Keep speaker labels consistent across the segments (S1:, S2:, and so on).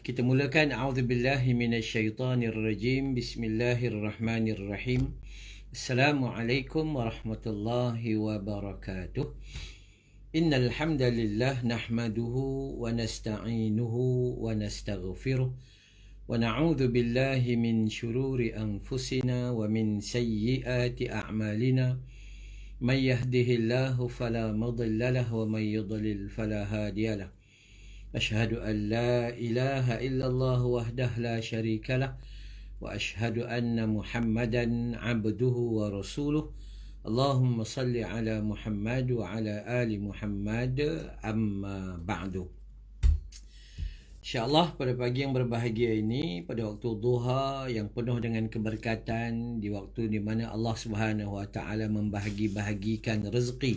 S1: Kita mulakan a'udzubillahi minasyaitonirrajim. Bismillahirrahmanirrahim. Assalamualaikum warahmatullahi wabarakatuh. Innal hamdalillah nahmaduhu wa nasta'inuhu wa nastaghfiruh wa na'udzu billahi min shururi anfusina wa min sayyiati a'malina. Man yahdihillahu fala mudilla lahu wa man yudlil fala hadiya lahu. أشهد أن لا إله إلا الله وحده لا شريك له وأشهد أن محمدا عبده ورسوله اللهم صل على محمد وعلى آل محمد أما بعد. InsyaAllah pada pagi yang berbahagia ini, pada waktu duha yang penuh dengan keberkatan, di waktu di mana Allah Subhanahu Wa Taala membahagi-bahagikan rezeki,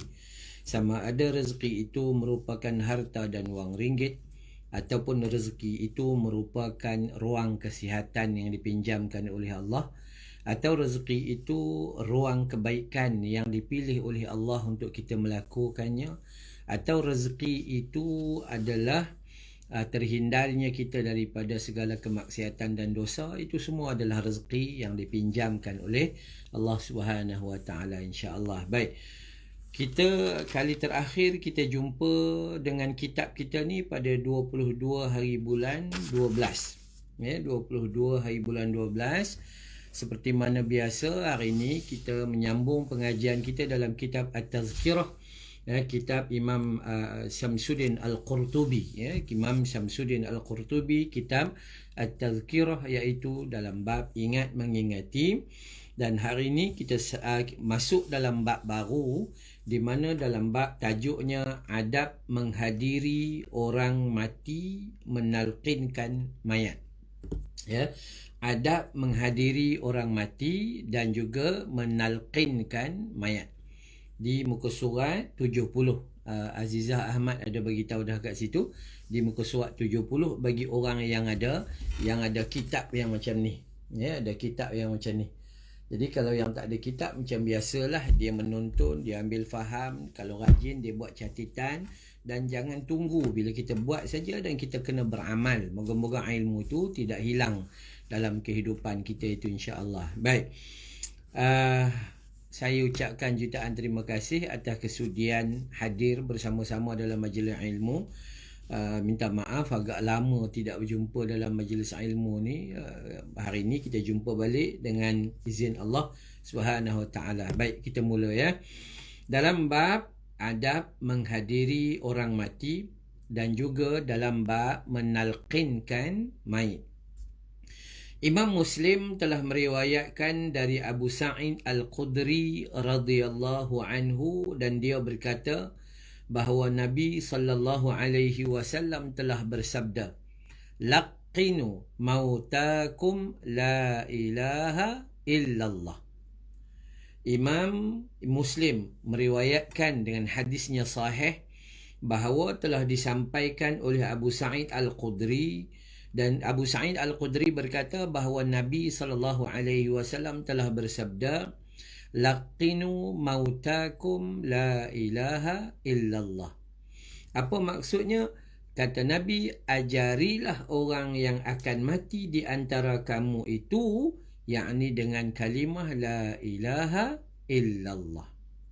S1: sama ada rezeki itu merupakan harta dan wang ringgit, ataupun rezeki itu merupakan ruang kesihatan yang dipinjamkan oleh Allah, atau rezeki itu ruang kebaikan yang dipilih oleh Allah untuk kita melakukannya, atau rezeki itu adalah terhindarnya kita daripada segala kemaksiatan dan dosa. Itu semua adalah rezeki yang dipinjamkan oleh Allah Subhanahu Wa Taala, insya-Allah. Baik, kita kali terakhir kita jumpa dengan kitab kita ni pada 22 hari bulan 12. 22 hari bulan 12. Seperti mana biasa, hari ini kita menyambung pengajian kita dalam kitab At-Tazkirah, kitab Imam Syamsuddin Al-Qurtubi, Imam Syamsuddin Al-Qurtubi, kitab At-Tazkirah, iaitu dalam bab ingat mengingati. Dan hari ini kita masuk dalam bab baru, di mana dalam bab tajuknya adab menghadiri orang mati menalqinkan mayat. Adab menghadiri orang mati dan juga menalqinkan mayat. Di muka surat 70, Azizah Ahmad ada bagi tahu dah kat situ. Di muka surat 70, bagi orang yang ada kitab yang macam ni, ada kitab yang macam ni. Jadi kalau yang tak ada kitab, macam biasalah, dia menonton, dia ambil faham. Kalau rajin, dia buat catatan. Dan jangan tunggu bila kita buat saja, dan kita kena beramal. Moga-moga ilmu itu tidak hilang dalam kehidupan kita itu, insya-Allah. Baik, saya ucapkan jutaan terima kasih atas kesudian hadir bersama-sama dalam majlis ilmu. Minta maaf agak lama tidak berjumpa dalam majlis ilmu ni. Hari ini kita jumpa balik dengan izin Allah Subhanahu Wa Taala. Baik, kita mula ya. Dalam bab adab menghadiri orang mati dan juga dalam bab menalqinkan mayit. Imam Muslim telah meriwayatkan dari Abu Sa'id Al-Khudri radhiyallahu anhu, dan dia berkata bahawa Nabi sallallahu alaihi wasallam telah bersabda, laqinu mautakum la ilaha illallah. Imam Muslim meriwayatkan dengan hadisnya sahih bahawa telah disampaikan oleh Abu Sa'id Al-Khudri, dan Abu Sa'id Al-Khudri berkata bahawa Nabi sallallahu alaihi wasallam telah bersabda, laqinu mautakum la ilaha illallah. Apa maksudnya? Kata Nabi, ajarilah orang yang akan mati di antara kamu itu, yakni dengan kalimah la ilaha illallah.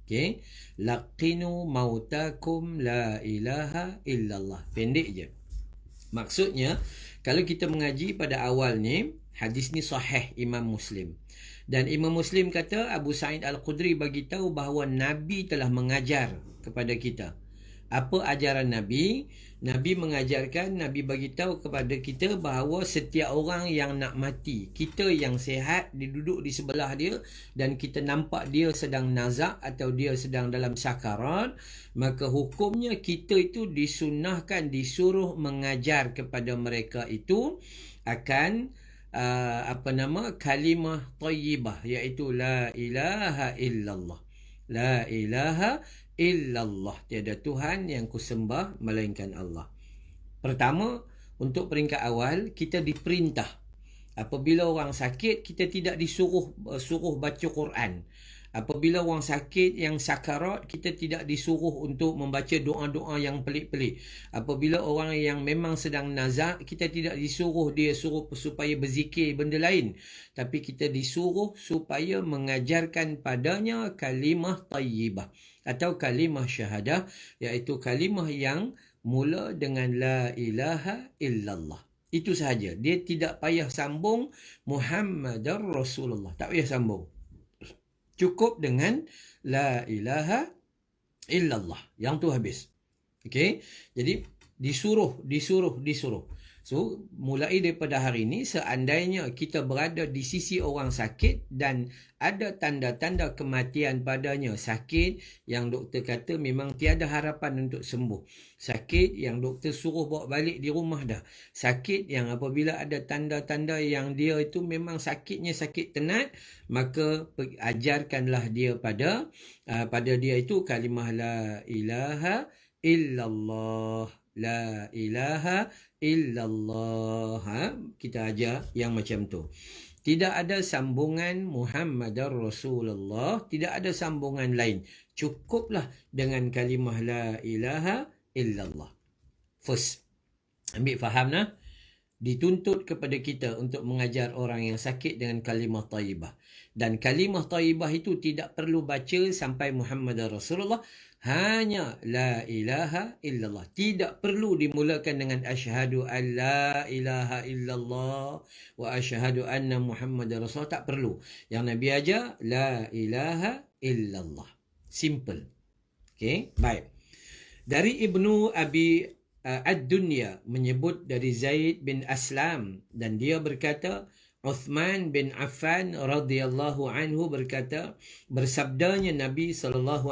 S1: Okey, laqinu mautakum la ilaha illallah. Pendek je. Maksudnya, kalau kita mengaji pada awal ni, hadis ni sahih Imam Muslim. Dan Imam Muslim kata Abu Sa'id Al-Khudri bagi tahu bahawa Nabi telah mengajar kepada kita. Apa ajaran Nabi? Nabi mengajarkan, Nabi bagi tahu kepada kita bahawa setiap orang yang nak mati, kita yang sihat duduk di sebelah dia dan kita nampak dia sedang nazak atau dia sedang dalam sakarat, maka hukumnya kita itu disunnahkan, disuruh mengajar kepada mereka itu akan kalimah thayyibah, iaitu la ilaha illallah. La ilaha illallah, tiada Tuhan yang kusembah melainkan Allah. Pertama, untuk peringkat awal, kita diperintah apabila orang sakit, kita tidak suruh baca Quran Apabila orang sakit yang sakarat, kita tidak disuruh untuk membaca doa-doa yang pelik-pelik. Apabila orang yang memang sedang nazak, kita tidak disuruh supaya berzikir benda lain. Tapi kita disuruh supaya mengajarkan padanya kalimah tayyibah atau kalimah syahadah, iaitu kalimah yang mula dengan la ilaha illallah. Itu sahaja. Dia tidak payah sambung Muhammadar Rasulullah. Tak payah sambung. Cukup dengan la ilaha illallah. Yang tu habis. Okey. Jadi disuruh. So, mulai daripada hari ini, seandainya kita berada di sisi orang sakit dan ada tanda-tanda kematian padanya, sakit yang doktor kata memang tiada harapan untuk sembuh, sakit yang doktor suruh bawa balik di rumah dah, sakit yang apabila ada tanda-tanda yang dia itu memang sakitnya sakit tenat, maka ajarkanlah dia pada dia itu kalimah la ilaha illallah. La ilaha illallah. Kita ajar yang macam tu. Tidak ada sambungan Muhammadar Rasulullah. Tidak ada sambungan lain. Cukuplah dengan kalimah la ilaha illallah. First. Ambil faham nah? Dituntut kepada kita untuk mengajar orang yang sakit dengan kalimah tayyibah. Dan kalimah tayyibah itu tidak perlu baca sampai Muhammadar Rasulullah. Hanya la ilaha illallah. Tidak perlu dimulakan dengan asyhadu an la ilaha illallah wa asyhadu anna Muhammadar Rasulullah. Tak perlu. Yang Nabi ajar la ilaha illallah. Simple. Okay, baik. Dari Ibnu Abi Ad-Dunya menyebut dari Zaid bin Aslam, dan dia berkata, Uthman bin Affan radhiyallahu anhu berkata, bersabdanya Nabi SAW,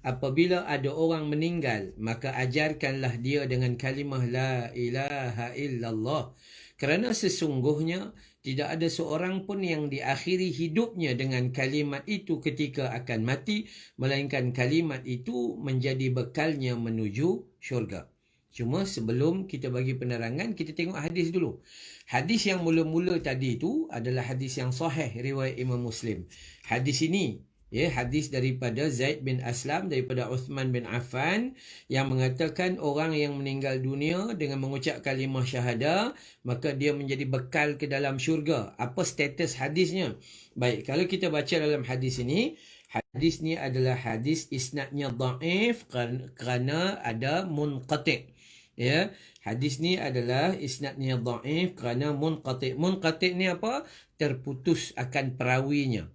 S1: apabila ada orang meninggal, maka ajarkanlah dia dengan kalimah la ilaha illallah. Kerana sesungguhnya tidak ada seorang pun yang diakhiri hidupnya dengan kalimat itu ketika akan mati, melainkan kalimat itu menjadi bekalnya menuju syurga. Cuma sebelum kita bagi penerangan, kita tengok hadis dulu. Hadis yang mula-mula tadi itu adalah hadis yang sahih riwayat Imam Muslim. Hadis ini, hadis daripada Zaid bin Aslam, daripada Uthman bin Affan, yang mengatakan orang yang meninggal dunia dengan mengucap kalimah syahadah, maka dia menjadi bekal ke dalam syurga. Apa status hadisnya? Baik, kalau kita baca dalam hadis ini, hadis ni adalah hadis isnadnya dhaif kerana ada munqati'. Ya, hadis ni adalah isnadnya dhaif kerana munqati'. Munqati' ni apa? Terputus akan perawinya.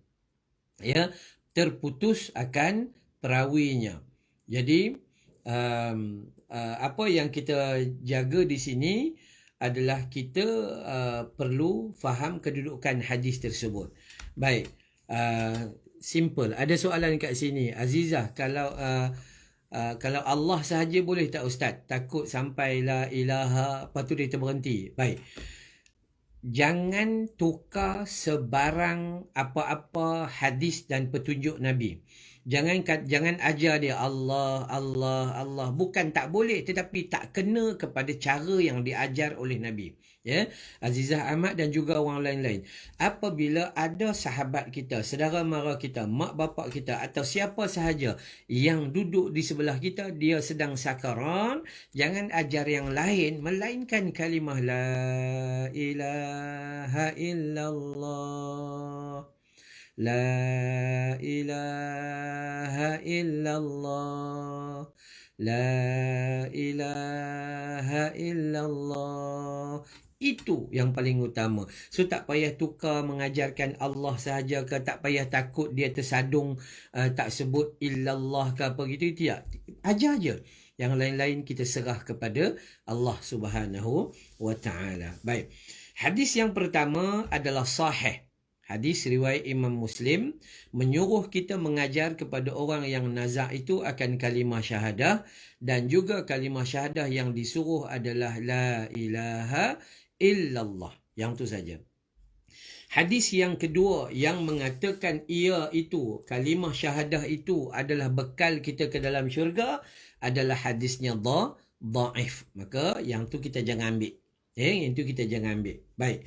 S1: Ya, terputus akan perawinya. Jadi apa yang kita jaga di sini adalah kita perlu faham kedudukan hadis tersebut. Baik, simple. Ada soalan kat sini, Azizah, kalau Allah sahaja boleh tak Ustaz? Takut sampai la ilaha, lepas tu dia terberhenti. Baik. Jangan tukar sebarang apa-apa hadis dan petunjuk Nabi. Jangan ajar dia Allah, Allah, Allah. Bukan tak boleh, tetapi tak kena kepada cara yang diajar oleh Nabi. Ya, Azizah Ahmad dan juga orang lain-lain. Apabila ada sahabat kita, saudara mara kita, mak bapak kita atau siapa sahaja yang duduk di sebelah kita, dia sedang sakarat, jangan ajar yang lain melainkan kalimah la ilaha illallah. La ilaha illallah. La ilaha illallah. Itu yang paling utama. So tak payah tukar mengajarkan Allah sahaja ke, tak payah takut dia tersadung tak sebut illallah ke apa gitu. Tidak. Ajar je. Yang lain-lain kita serah kepada Allah Subhanahu wa ta'ala. Baik. Hadis yang pertama adalah sahih. Hadis riwayat Imam Muslim menyuruh kita mengajar kepada orang yang nazak itu akan kalimah syahadah, dan juga kalimah syahadah yang disuruh adalah la ilaha illallah. Yang tu saja. Hadis yang kedua yang mengatakan ia itu kalimah syahadah itu adalah bekal kita ke dalam syurga adalah hadisnya dhaif. Maka yang tu kita jangan ambil. Yang tu kita jangan ambil. Baik.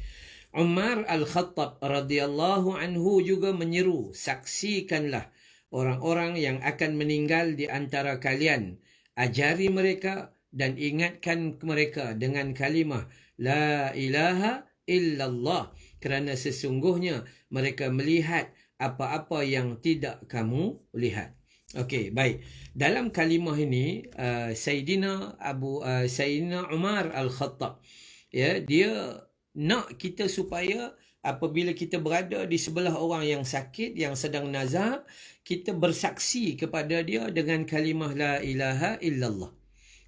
S1: Umar Al-Khattab radhiyallahu anhu juga menyeru, saksikanlah orang-orang yang akan meninggal di antara kalian. Ajari mereka dan ingatkan mereka dengan kalimah La ilaha illallah. Kerana sesungguhnya mereka melihat apa-apa yang tidak kamu lihat. Okey, baik. Dalam kalimah ini, Sayyidina Umar Al-Khattab, ya, dia nak kita supaya apabila kita berada di sebelah orang yang sakit, yang sedang nazar, kita bersaksi kepada dia dengan kalimah La ilaha illallah.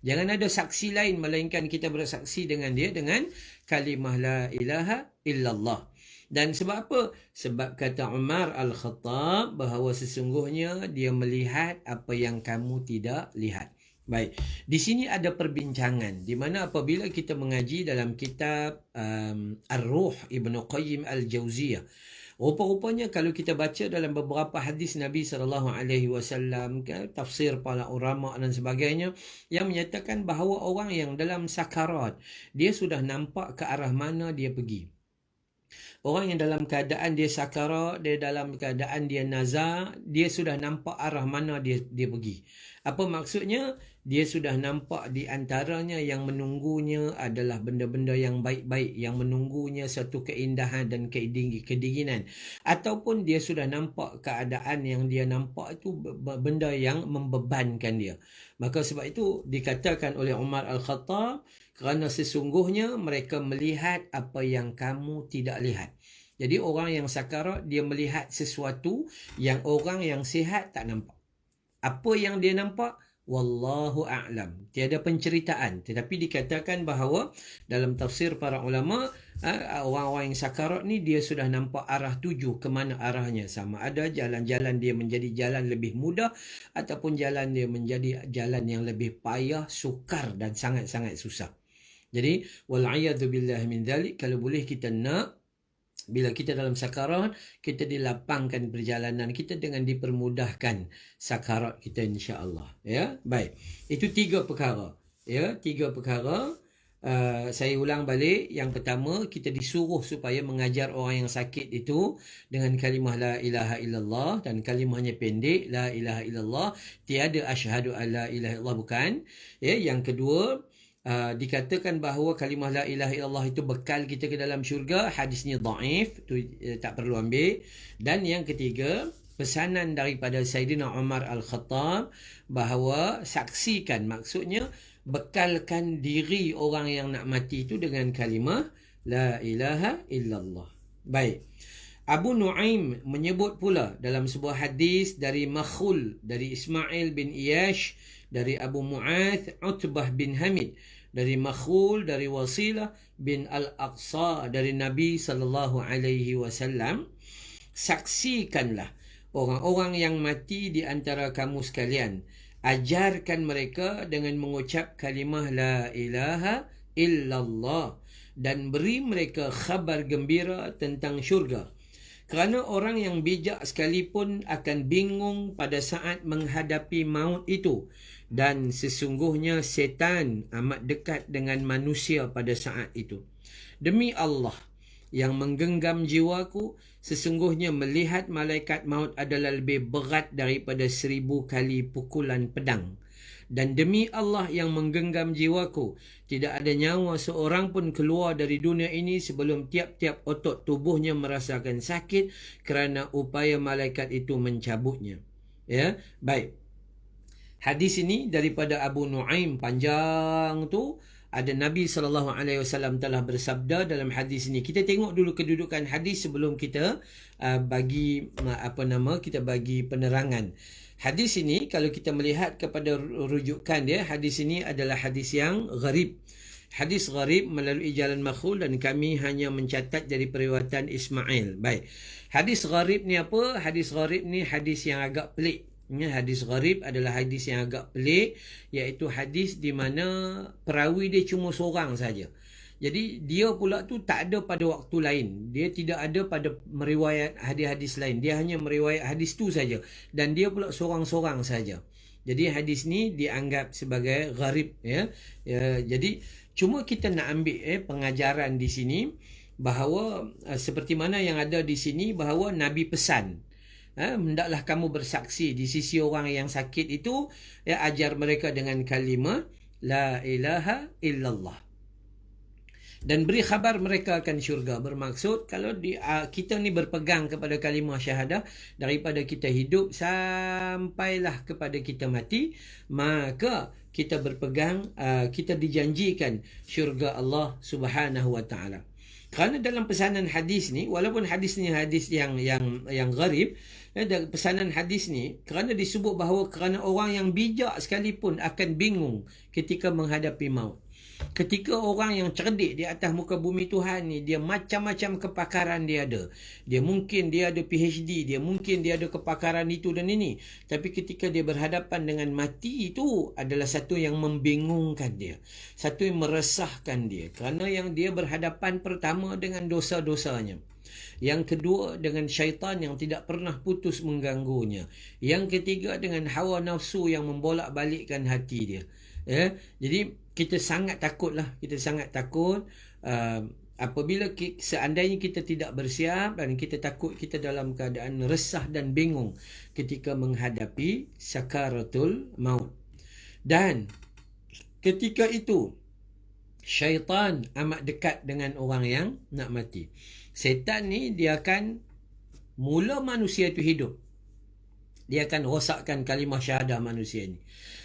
S1: Jangan ada saksi lain melainkan kita bersaksi dengan dia dengan kalimah La ilaha illallah. Dan sebab apa? Sebab kata Umar Al-Khattab bahawa sesungguhnya dia melihat apa yang kamu tidak lihat. Baik, di sini ada perbincangan di mana apabila kita mengaji dalam kitab Ar-Ruh Ibnu Qayyim Al-Jauziyah, rupa-rupanya kalau kita baca dalam beberapa hadis Nabi SAW, tafsir para ulama dan sebagainya, yang menyatakan bahawa orang yang dalam sakarat, dia sudah nampak ke arah mana dia pergi. Orang yang dalam keadaan dia sakarat, dia dalam keadaan dia nazar, dia sudah nampak arah mana dia pergi. Apa maksudnya? Dia sudah nampak di antaranya yang menunggunya adalah benda-benda yang baik-baik, yang menunggunya satu keindahan dan kedinginan. Ataupun dia sudah nampak keadaan yang dia nampak itu benda yang membebankan dia. Maka sebab itu dikatakan oleh Umar Al-Khattab, kerana sesungguhnya mereka melihat apa yang kamu tidak lihat. Jadi orang yang sakarat, dia melihat sesuatu yang orang yang sihat tak nampak. Apa yang dia nampak? Wallahu a'lam. Tiada penceritaan. Tetapi dikatakan bahawa dalam tafsir para ulama, orang-orang yang sakarat ni dia sudah nampak arah tuju, ke mana arahnya. Sama ada jalan-jalan dia menjadi jalan lebih mudah ataupun jalan dia menjadi jalan yang lebih payah, sukar dan sangat-sangat susah. Jadi wal'iyadzu billahi min dzalik, kalau boleh kita nak bila kita dalam sakarat, kita dilapangkan perjalanan kita dengan dipermudahkan sakarat kita, insya-Allah. Ya, baik. Itu 3 perkara. Ya, 3 perkara. Saya ulang balik. Yang pertama, kita disuruh supaya mengajar orang yang sakit itu dengan kalimah La ilaha illallah, dan kalimahnya pendek, La ilaha illallah. Tiada asyhadu an la ilaha illallah, bukan. Ya, yang kedua, dikatakan bahawa kalimah La ilaha illallah itu bekal kita ke dalam syurga. Hadisnya dhaif, tu tak perlu ambil. Dan yang ketiga, pesanan daripada Sayyidina Umar Al-Khattab bahawa saksikan, maksudnya bekalkan diri orang yang nak mati itu dengan kalimah La ilaha illallah. Baik. Abu Nuaim menyebut pula dalam sebuah hadis dari Makhul, dari Ismail bin Iyash, dari Abu Mu'ath Utbah bin Hamid, dari Makhul, dari Wasilah bin Al-Aqsa, dari Nabi SAW, saksikanlah orang-orang yang mati di antara kamu sekalian. Ajarkan mereka dengan mengucap kalimah La ilaha illallah dan beri mereka khabar gembira tentang syurga. Kerana orang yang bijak sekalipun akan bingung pada saat menghadapi maut itu. Dan sesungguhnya setan amat dekat dengan manusia pada saat itu. Demi Allah yang menggenggam jiwaku, sesungguhnya melihat malaikat maut adalah lebih berat daripada 1000 kali pukulan pedang. Dan demi Allah yang menggenggam jiwaku, tidak ada nyawa seorang pun keluar dari dunia ini sebelum tiap-tiap otot tubuhnya merasakan sakit kerana upaya malaikat itu mencabutnya. Ya, baik. Hadis ini daripada Abu Nuaim, panjang tu. Ada Nabi SAW telah bersabda dalam hadis ini. Kita tengok dulu kedudukan hadis sebelum kita bagi penerangan. Hadis ini kalau kita melihat kepada rujukan dia, hadis ini adalah hadis yang gharib. Hadis gharib melalui jalan Makhul, dan kami hanya mencatat dari periwayatan Ismail. Baik. Hadis gharib ni apa? Hadis gharib ni hadis yang agak pelik. Hadis gharib adalah hadis yang agak pelik, iaitu hadis di mana perawi dia cuma seorang saja. Jadi dia pula tu tak ada pada waktu lain. Dia tidak ada pada meriwayat hadis-hadis lain. Dia hanya meriwayat hadis tu saja. Dan dia pula seorang-seorang saja. Jadi hadis ni dianggap sebagai gharib. Jadi cuma kita nak ambil pengajaran di sini bahawa seperti mana yang ada di sini, bahawa Nabi pesan, hendaklah kamu bersaksi di sisi orang yang sakit itu, ajar mereka dengan kalimah la ilaha illallah, dan beri khabar mereka akan syurga. Bermaksud kalau kita ni berpegang kepada kalimah syahadah daripada kita hidup sampailah kepada kita mati, maka kita berpegang, kita dijanjikan syurga Allah Subhanahu wa taala. Kerana dalam pesanan hadis ni, walaupun hadis ni hadis yang gharib, dalam pesanan hadis ni kerana disebut bahawa kerana orang yang bijak sekalipun akan bingung ketika menghadapi maut. Ketika orang yang cerdik di atas muka bumi Tuhan ni, dia macam-macam kepakaran dia ada. Mungkin dia ada PhD, mungkin dia ada kepakaran itu dan ini. Tapi ketika dia berhadapan dengan mati, itu adalah satu yang membingungkan dia. Satu yang meresahkan dia. Kerana yang dia berhadapan pertama dengan dosa-dosanya. Yang kedua dengan syaitan yang tidak pernah putus mengganggunya. Yang ketiga dengan hawa nafsu yang membolak-balikkan hati dia. Jadi kita sangat takutlah, kita sangat takut apabila seandainya kita tidak bersiap, dan kita takut kita dalam keadaan resah dan bingung ketika menghadapi sakaratul maut. Dan ketika itu syaitan amat dekat dengan orang yang nak mati. Setan ni dia akan mula manusia itu hidup, dia akan rosakkan kalimah syahadah manusia ni.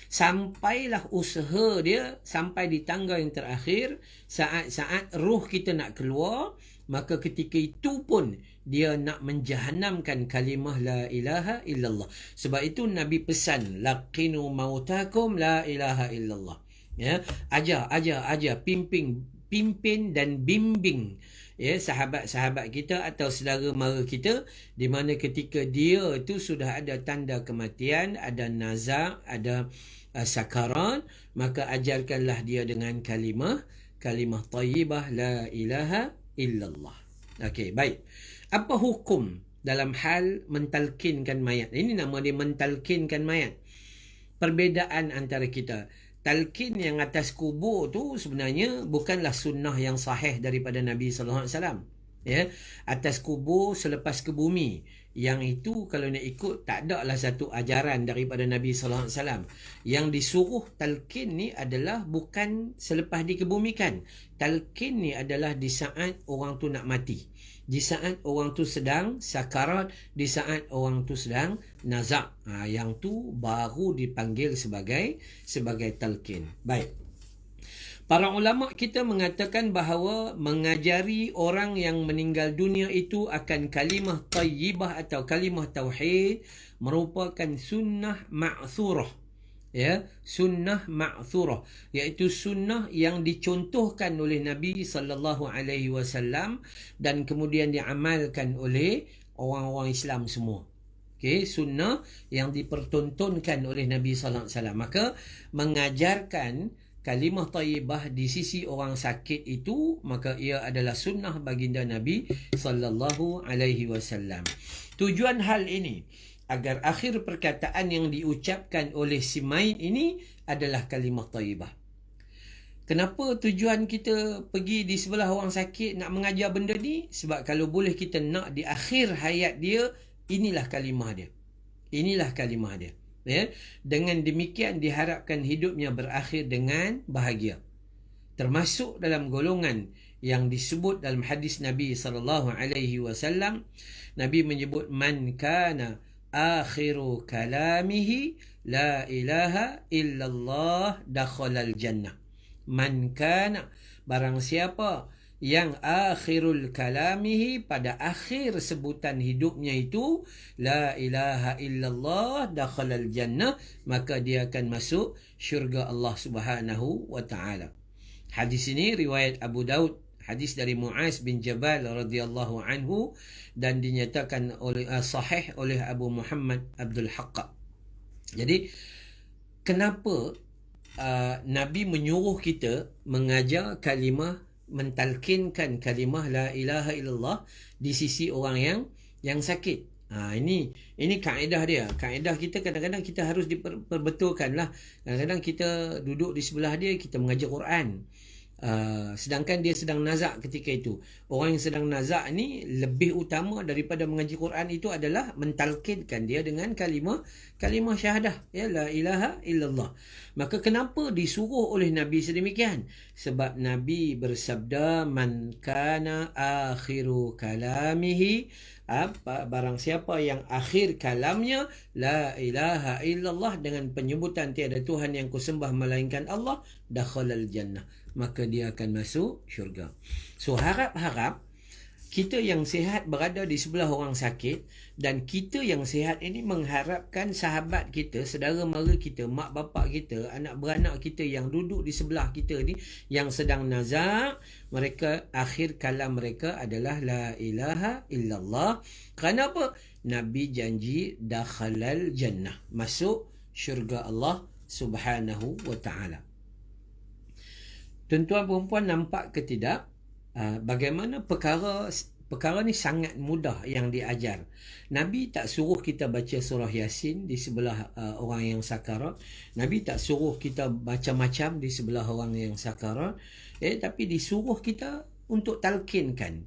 S1: Sampailah usaha dia sampai di tangga yang terakhir, saat-saat roh kita nak keluar, maka ketika itu pun dia nak menjahanamkan kalimah la ilaha illallah. Sebab itu Nabi pesan, laqinu mautakum la ilaha illallah. Ajar, pimpin dan bimbing sahabat-sahabat kita atau saudara mara kita, di mana ketika dia itu sudah ada tanda kematian, ada nazak, ada sakarat, maka ajarkanlah dia dengan kalimah thayyibah la ilaha illallah. Okey, baik. Apa hukum dalam hal mentalkinkan mayat? Ini nama dia mentalkinkan mayat. Perbezaan antara kita, talqin yang atas kubur tu sebenarnya bukanlah sunnah yang sahih daripada Nabi sallallahu alaihi wasallam. Atas kubur selepas ke bumi, yang itu kalau nak ikut tak ada lah satu ajaran daripada Nabi sallallahu alaihi wasallam. Yang disuruh talqin ni adalah bukan selepas dikebumikan. Talqin ni adalah di saat orang tu nak mati, di saat orang tu sedang sakarat, di saat orang tu sedang nazak. Yang tu baru dipanggil sebagai talqin. Baik. Para ulama kita mengatakan bahawa mengajari orang yang meninggal dunia itu akan kalimah tayyibah atau kalimah tauhid merupakan sunnah ma'thurah. Sunnah ma'thurah, iaitu sunnah yang dicontohkan oleh Nabi sallallahu alaihi wasallam dan kemudian diamalkan oleh orang-orang Islam semua. Sunnah yang dipertontonkan oleh Nabi sallallahu alaihi wasallam. Maka mengajarkan kalimah tayyibah di sisi orang sakit itu, maka ia adalah sunnah baginda Nabi sallallahu alaihi wasallam. Tujuan hal ini agar akhir perkataan yang diucapkan oleh si mayit ini adalah kalimah tayyibah. Kenapa tujuan kita pergi di sebelah orang sakit nak mengajar benda ni? Sebab kalau boleh kita nak di akhir hayat dia, inilah kalimah dia. Inilah kalimah dia. Dengan demikian diharapkan hidupnya berakhir dengan bahagia. Termasuk dalam golongan yang disebut dalam hadis Nabi sallallahu alaihi wasallam, Nabi menyebut man kana akhiru kalamihi la ilaha illallah dakhalal jannah. Man kana, barang siapa yang akhirul kalamihi, pada akhir sebutan hidupnya itu la ilaha illallah dakhalal jannah, maka dia akan masuk syurga Allah Subhanahu wa taala. Hadis ini riwayat Abu Daud, hadis dari Muaz bin Jabal radhiyallahu anhu, dan dinyatakan oleh sahih oleh Abu Muhammad Abdul Haqq. Jadi kenapa Nabi menyuruh kita mengajar kalimah, mentalkinkan kalimah la ilaha illallah di sisi orang yang sakit? Ini kaedah dia. Kaedah kita kadang-kadang kita harus diperbetulkan lah. Kadang-kadang kita duduk di sebelah dia, kita mengajar Quran. Sedangkan dia sedang nazak ketika itu. Orang yang sedang nazak ni lebih utama daripada mengaji Quran itu adalah mentalkinkan dia dengan kalimah syahadah, ya, la ilaha illallah. Maka kenapa disuruh oleh Nabi sedemikian? Sebab Nabi bersabda, man kana akhiru kalamihi, barang siapa yang akhir kalamnya la ilaha illallah, dengan penyebutan tiada Tuhan yang kusembah melainkan Allah, dakhalal jannah, maka dia akan masuk syurga. So harap-harap kita yang sihat berada di sebelah orang sakit, dan kita yang sihat ini mengharapkan sahabat kita, saudara mara kita, mak bapak kita, anak beranak kita yang duduk di sebelah kita ni, yang sedang nazak, mereka akhir kalam mereka adalah la ilaha illallah. Kerana apa? Nabi janji dakhalal jannah, masuk syurga Allah Subhanahu wa ta'ala. Tuan-tuan perempuan, nampak ke tidak bagaimana perkara ni sangat mudah yang diajar. Nabi tak suruh kita baca surah Yasin di sebelah orang yang sakarat. Nabi tak suruh kita macam-macam di sebelah orang yang sakarat. Tapi disuruh kita untuk talkinkan,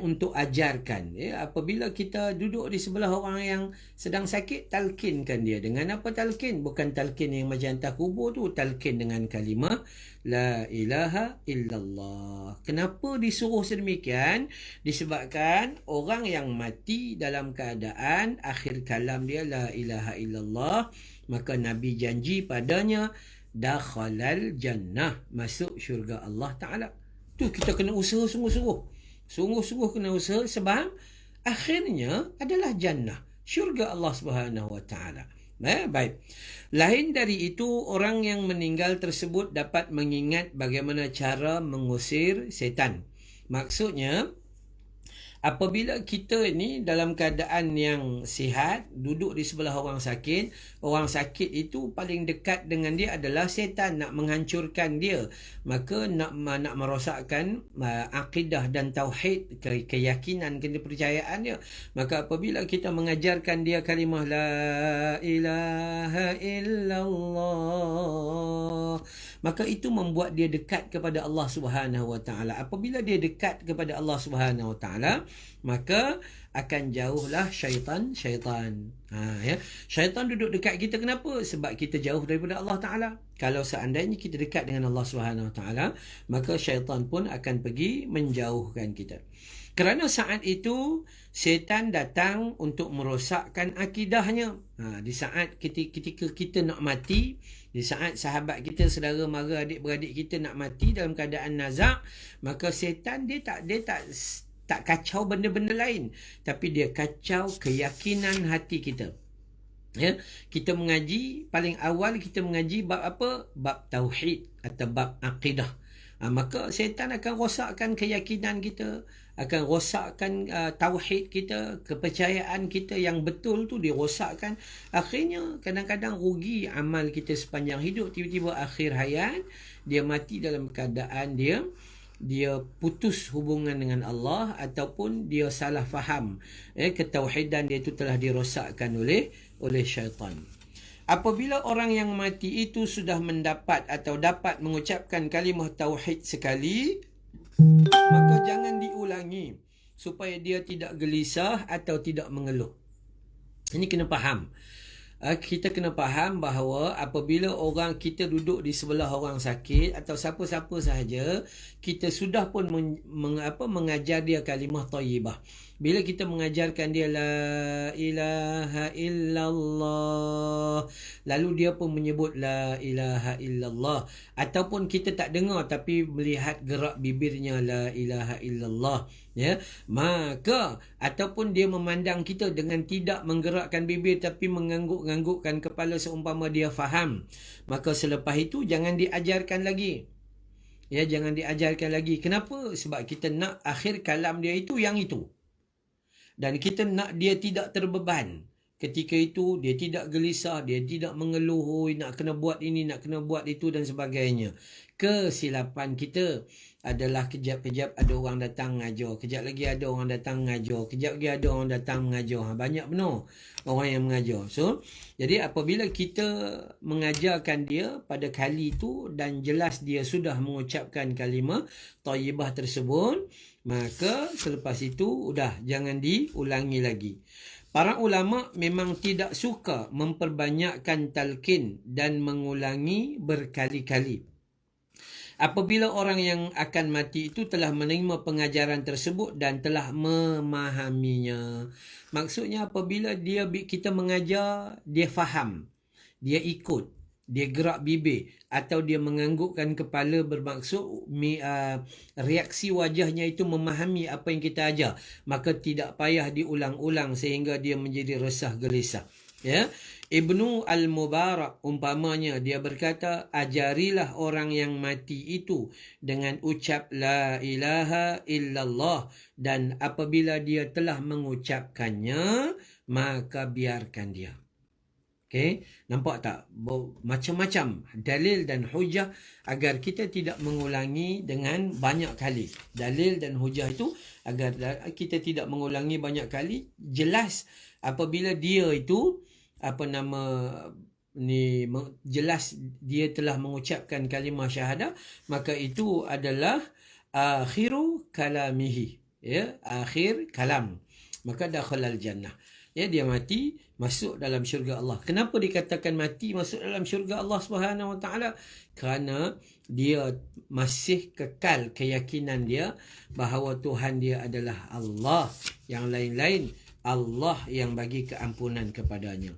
S1: untuk ajarkan. Apabila kita duduk di sebelah orang yang sedang sakit, talkinkan dia. Dengan apa talkin? Bukan talkin yang macam hantar kubur tu, talkin dengan kalimah la ilaha illallah. Kenapa disuruh sedemikian? Disebabkan orang yang mati dalam keadaan akhir kalam dia la ilaha illallah, maka Nabi janji padanya dakhalal jannah, masuk syurga Allah Ta'ala. Tu kita kena usaha sungguh-sungguh kena usaha, sebab akhirnya adalah jannah, syurga Allah Subhanahu wa ta'ala. Baik. Lain dari itu, orang yang meninggal tersebut dapat mengingat bagaimana cara mengusir setan. Maksudnya, apabila kita ni dalam keadaan yang sihat, duduk di sebelah orang sakit itu paling dekat dengan dia adalah setan, nak menghancurkan dia, maka nak merosakkan akidah dan tauhid, keyakinan, kepercayaan dia. Maka apabila kita mengajarkan dia kalimah la ilaha illallah, maka itu membuat dia dekat kepada Allah Subhanahu wa ta'ala. Apabila dia dekat kepada Allah Subhanahu wa ta'ala, maka akan jauhlah syaitan. Syaitan duduk dekat kita, kenapa? Sebab kita jauh daripada Allah Ta'ala. Kalau seandainya kita dekat dengan Allah Subhanahu wa ta'ala, maka syaitan pun akan pergi menjauhkan kita. Kerana saat itu syaitan datang untuk merosakkan akidahnya. Di saat ketika kita nak mati, di saat sahabat kita, saudara mara, adik-beradik kita nak mati dalam keadaan nazak, maka syaitan dia tak kacau benda-benda lain, tapi dia kacau keyakinan hati kita. Kita mengaji, paling awal kita mengaji bab apa? Bab tauhid atau bab akidah. Maka syaitan akan rosakkan keyakinan kita, akan rosakkan tauhid kita, kepercayaan kita yang betul tu dirosakkan. Akhirnya kadang-kadang rugi amal kita sepanjang hidup. Tiba-tiba akhir hayat dia mati dalam keadaan dia putus hubungan dengan Allah, ataupun dia salah faham, ketauhidan dia itu telah dirosakkan oleh syaitan. Apabila orang yang mati itu sudah mendapat atau dapat mengucapkan kalimah tauhid sekali, maka jangan diulangi, supaya dia tidak gelisah atau tidak mengeluh. Ini kena faham. Kita kena faham bahawa apabila orang kita duduk di sebelah orang sakit atau siapa-siapa sahaja, kita sudah pun mengajar dia kalimah thayyibah. Bila kita mengajarkan dia la ilaha illallah, lalu dia pun menyebut la ilaha illallah, ataupun kita tak dengar tapi melihat gerak bibirnya la ilaha illallah, maka ataupun dia memandang kita dengan tidak menggerakkan bibir tapi mengangguk-anggukkan kepala seumpama dia faham, maka selepas itu jangan diajarkan lagi. Jangan diajarkan lagi. Kenapa? Sebab kita nak akhir kalam dia itu yang itu. Dan kita nak dia tidak terbeban. ketika itu dia tidak gelisah, dia tidak mengeluh, nak kena buat ini, nak kena buat itu dan sebagainya. Kesilapan kita adalah kejap-kejap ada orang datang mengajar, kejap lagi ada orang datang mengajar, kejap lagi ada orang datang mengajar. Banyak benar orang yang mengajar. So, jadi apabila kita mengajarkan dia pada kali itu dan jelas dia sudah mengucapkan kalimah thayyibah tersebut, maka selepas itu jangan diulangi lagi. Para ulama memang tidak suka memperbanyakkan talqin dan mengulangi berkali-kali. Apabila orang yang akan mati itu telah menerima pengajaran tersebut dan telah memahaminya. Maksudnya apabila kita mengajar, dia faham, dia ikut, dia gerak bibir atau dia menganggukkan kepala, bermaksud reaksi wajahnya itu memahami apa yang kita ajar, maka tidak payah diulang-ulang sehingga dia menjadi resah gelisah. Ya, Ibnu Al-Mubarak umpamanya dia berkata, ajarilah orang yang mati itu dengan ucap la ilaha illallah, dan apabila dia telah mengucapkannya maka biarkan dia. Okey, nampak tak? Macam-macam dalil dan hujah agar kita tidak mengulangi dengan banyak kali. Dalil dan hujah itu agar kita tidak mengulangi banyak kali. Jelas apabila dia itu jelas dia telah mengucapkan kalimah syahadah, maka itu adalah akhiru kalamihi, ya, akhir kalam, maka dakhalal jannah. Ya, dia mati masuk dalam syurga Allah. Kenapa dikatakan mati masuk dalam syurga Allah Subhanahu Wa Taala? Kerana dia masih kekal keyakinan dia bahawa Tuhan dia adalah Allah, yang lain-lain Allah yang bagi keampunan kepadanya.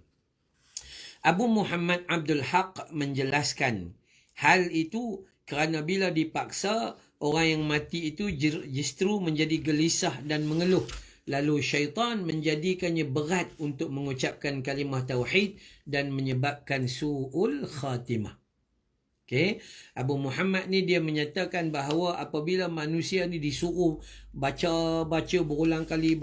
S1: Abu Muhammad Abdul Haq menjelaskan hal itu kerana bila dipaksa, orang yang mati itu justru menjadi gelisah dan mengeluh. Lalu syaitan menjadikannya berat untuk mengucapkan kalimah tauhid dan menyebabkan su'ul khatimah. Okay. Abu Muhammad ni dia menyatakan bahawa apabila manusia ni disuruh baca berulang kali,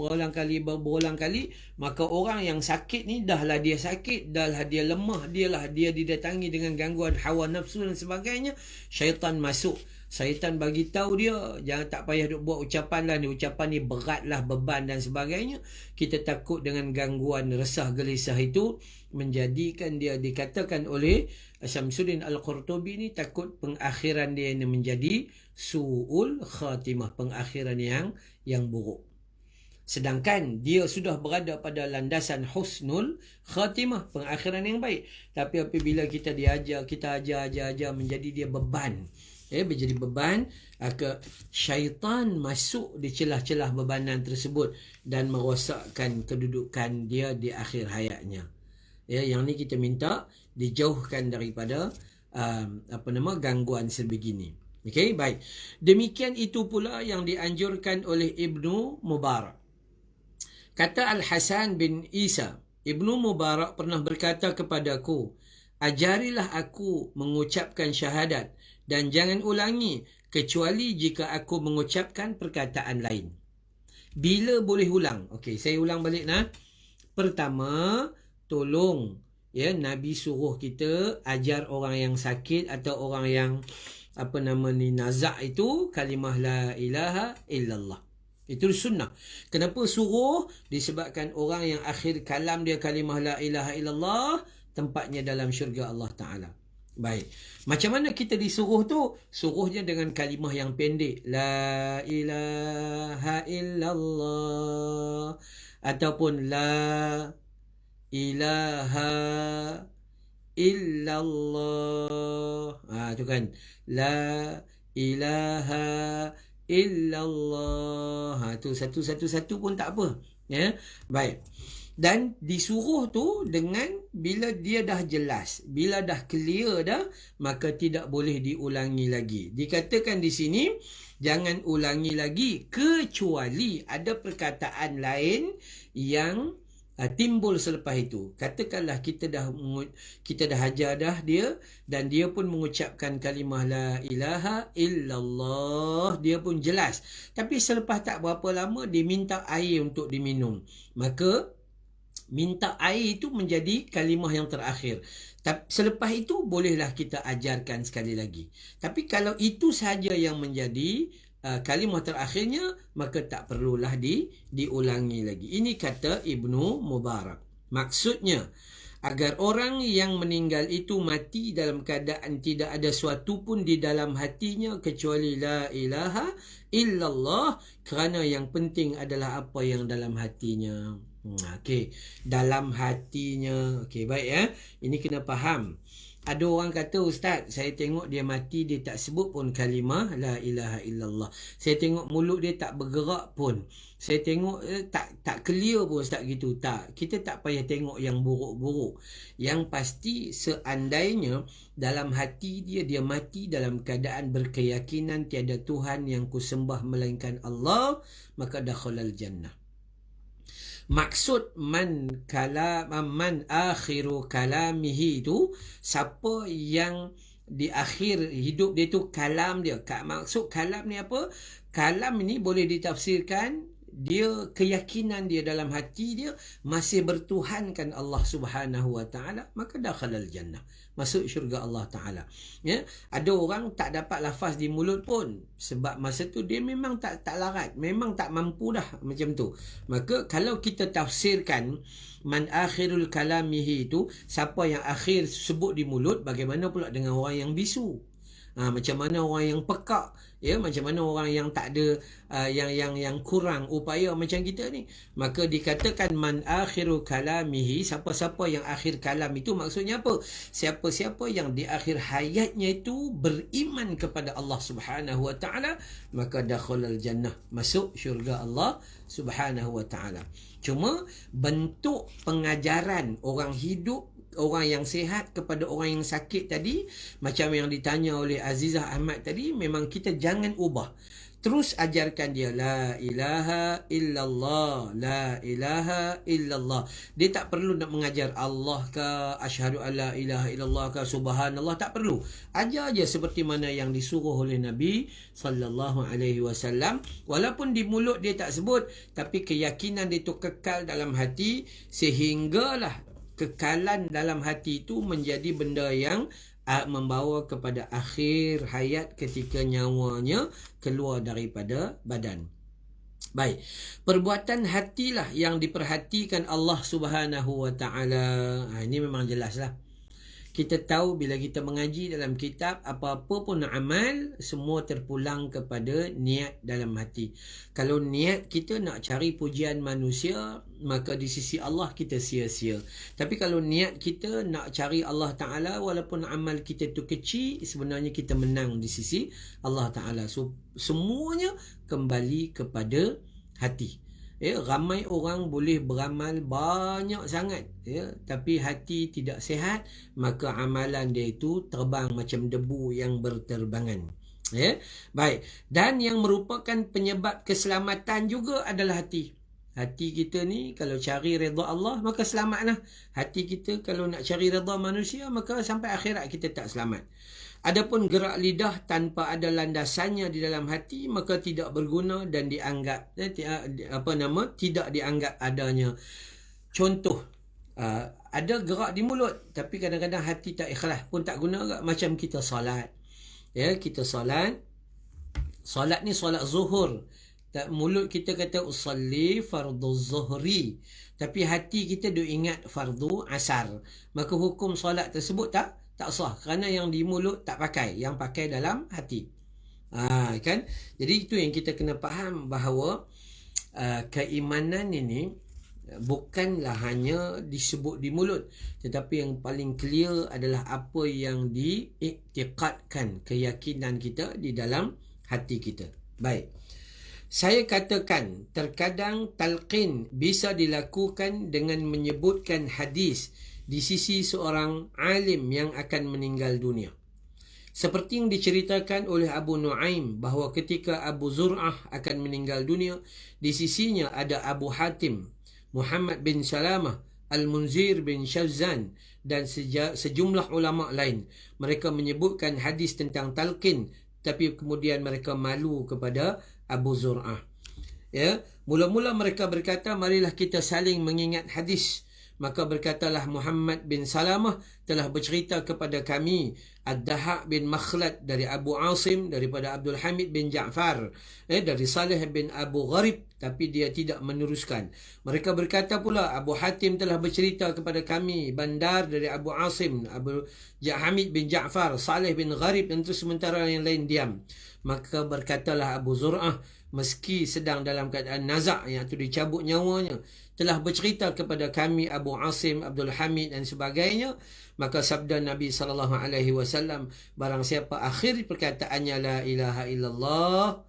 S1: maka orang yang sakit ni dahlah dia sakit, dahlah dia lemah, dia didatangi dengan gangguan hawa nafsu dan sebagainya. Syaitan masuk. Syaitan bagi tahu dia, jangan, tak payah duk buat ucapan lah ni, ucapan ni berat lah, beban dan sebagainya. Kita takut dengan gangguan resah gelisah itu menjadikan dia, dikatakan oleh Syamsuddin Al-Qurtubi ni, takut pengakhiran dia ini menjadi su'ul khatimah, pengakhiran yang buruk. Sedangkan dia sudah berada pada landasan husnul khatimah, pengakhiran yang baik. Tapi apabila kita ajar menjadi dia beban, menjadi beban, syaitan masuk di celah-celah bebanan tersebut dan merosakkan kedudukan dia di akhir hayatnya. Yang ni kita minta dijauhkan daripada gangguan sebegini. Okey, baik. Demikian itu pula yang dianjurkan oleh Ibnu Mubarak. Kata Al-Hasan bin Isa, Ibnu Mubarak pernah berkata kepadaku, ajarilah aku mengucapkan syahadat dan jangan ulangi kecuali jika aku mengucapkan perkataan lain. Bila boleh ulang? Okey, saya ulang balik nah. Pertama, tolong Nabi suruh kita ajar orang yang sakit atau orang yang nazak itu kalimah la ilaha illallah. Itu sunnah. Kenapa suruh? Disebabkan orang yang akhir kalam dia kalimah la ilaha illallah, tempatnya dalam syurga Allah Ta'ala. Baik. Macam mana kita disuruh tu? Suruhnya dengan kalimah yang pendek. La ilaha illallah. Ataupun la ilaha illallah. Tu kan. La ilaha illallah. Tu satu-satu pun tak apa. Ya. Baik. Dan disuruh tu dengan bila dia dah jelas, bila dah clear dah, maka tidak boleh diulangi lagi. Dikatakan di sini jangan ulangi lagi kecuali ada perkataan lain yang timbul selepas itu. Katakanlah kita dah ajar dah dia dan dia pun mengucapkan kalimah la ilaha illallah, dia pun jelas. Tapi selepas tak berapa lama dia minta air untuk diminum. Maka minta air itu menjadi kalimah yang terakhir. Tapi selepas itu bolehlah kita ajarkan sekali lagi. Tapi kalau itu sahaja yang menjadi kalimah terakhirnya, maka tak perlulah diulangi lagi. Ini kata Ibnu Mubarak. Maksudnya, agar orang yang meninggal itu mati dalam keadaan tidak ada suatu pun di dalam hatinya kecuali la ilaha illallah, kerana yang penting adalah apa yang dalam hatinya. Okey, dalam hatinya. Okey, baik ya. Ini kena faham. Ada orang kata, Ustaz, saya tengok dia mati, dia tak sebut pun kalimah la ilaha illallah. Saya tengok mulut dia tak bergerak pun. Saya tengok tak clear pun, Ustaz, gitu. Tak. Kita tak payah tengok yang buruk-buruk. Yang pasti seandainya dalam hati dia mati dalam keadaan berkeyakinan tiada Tuhan yang kusembah melainkan Allah, maka dakhalal jannah. Maksud man akhiru kalamihi itu, siapa yang di akhir hidup dia tu kalam dia. Maksud kalam ni apa? Kalam ni boleh ditafsirkan dia keyakinan dia dalam hati dia masih bertuhankan Allah Subhanahu Wa Taala, maka dakhalal jannah, masuk syurga Allah Taala. Ya, ada orang tak dapat lafaz di mulut pun sebab masa tu dia memang tak larat, memang tak mampu dah macam tu. Maka kalau kita tafsirkan man akhirul kalamihi itu, siapa yang akhir sebut di mulut, bagaimana pula dengan orang yang bisu? Macam mana orang yang pekak, ya, macam mana orang yang tak ada yang kurang upaya macam kita ni. Maka dikatakan man akhiru kalamihi, siapa-siapa yang akhir kalam itu, maksudnya apa? Siapa-siapa yang di akhir hayatnya itu beriman kepada Allah Subhanahu Wa Taala, maka dakhalal jannah, masuk syurga Allah Subhanahu Wa Taala. Cuma bentuk pengajaran orang hidup, orang yang sihat kepada orang yang sakit tadi, macam yang ditanya oleh Azizah Ahmad tadi, memang kita jangan ubah. Terus ajarkan dia la ilaha illallah, la ilaha illallah. Dia tak perlu nak mengajar Allah ke asyhadu alla ilaha illallah ke subhanallah, tak perlu. Ajar aja seperti mana yang disuruh oleh Nabi sallallahu alaihi wasallam. Walaupun di mulut dia tak sebut, tapi keyakinan dia tu kekal dalam hati, sehinggalah kekalan dalam hati itu menjadi benda yang membawa kepada akhir hayat ketika nyawanya keluar daripada badan. Baik, perbuatan hatilah yang diperhatikan Allah Subhanahu Wa Taala. Ini memang jelaslah. Kita tahu bila kita mengaji dalam kitab, apa-apa pun amal, semua terpulang kepada niat dalam hati. Kalau niat kita nak cari pujian manusia, maka di sisi Allah kita sia-sia. Tapi kalau niat kita nak cari Allah Ta'ala, walaupun amal kita tu kecil, sebenarnya kita menang di sisi Allah Ta'ala. So, semuanya kembali kepada hati. Ya, ramai orang boleh beramal banyak sangat, ya, tapi hati tidak sihat, maka amalan dia itu terbang macam debu yang berterbangan. Ya, baik. Dan yang merupakan penyebab keselamatan juga adalah hati. Hati kita ni kalau cari redha Allah, maka selamatlah. Hati kita kalau nak cari redha manusia, maka sampai akhirat kita tak selamat. Adapun gerak lidah tanpa ada landasannya di dalam hati, maka tidak berguna dan dianggap tidak dianggap adanya. Contoh, ada gerak di mulut tapi kadang-kadang hati tak ikhlas, pun tak guna agak. Macam kita solat. Ya, kita solat ni solat zuhur. Mulut kita kata usalli fardhu zuhri, tapi hati kita duk ingat fardu asar. Maka hukum solat tersebut tak sah, kerana yang di mulut tak pakai, yang pakai dalam hati. Kan? Jadi itu yang kita kena faham, bahawa keimanan ini bukanlah hanya disebut di mulut, tetapi yang paling clear adalah apa yang diiktikadkan, keyakinan kita di dalam hati kita. Baik. Saya katakan, terkadang talqin bisa dilakukan dengan menyebutkan hadis di sisi seorang alim yang akan meninggal dunia. Seperti yang diceritakan oleh Abu Nuaim, bahawa ketika Abu Zur'ah akan meninggal dunia, di sisinya ada Abu Hatim, Muhammad bin Salamah, Al-Munzir bin Shazan dan sejumlah ulama lain. Mereka menyebutkan hadis tentang talqin, tapi kemudian mereka malu kepada Abu Zur'ah. Ya, mula-mula mereka berkata, marilah kita saling mengingat hadis. Maka berkatalah Muhammad bin Salamah telah bercerita kepada kami Ad-Dahak bin Makhlad dari Abu Asim, daripada Abdul Hamid bin Ja'far, dari Salih bin Abu Gharib, tapi dia tidak meneruskan. Mereka berkata pula Abu Hatim telah bercerita kepada kami Bandar dari Abu Asim, Abu Hamid bin Ja'far, Salih bin Gharib, dan itu sementara yang lain diam. Maka berkatalah Abu Zur'ah meski sedang dalam keadaan nazak, iaitu dicabut nyawanya, telah bercerita kepada kami Abu Asim, Abdul Hamid dan sebagainya. Maka sabda Nabi SAW, barang siapa akhir perkataannya la ilaha illallah,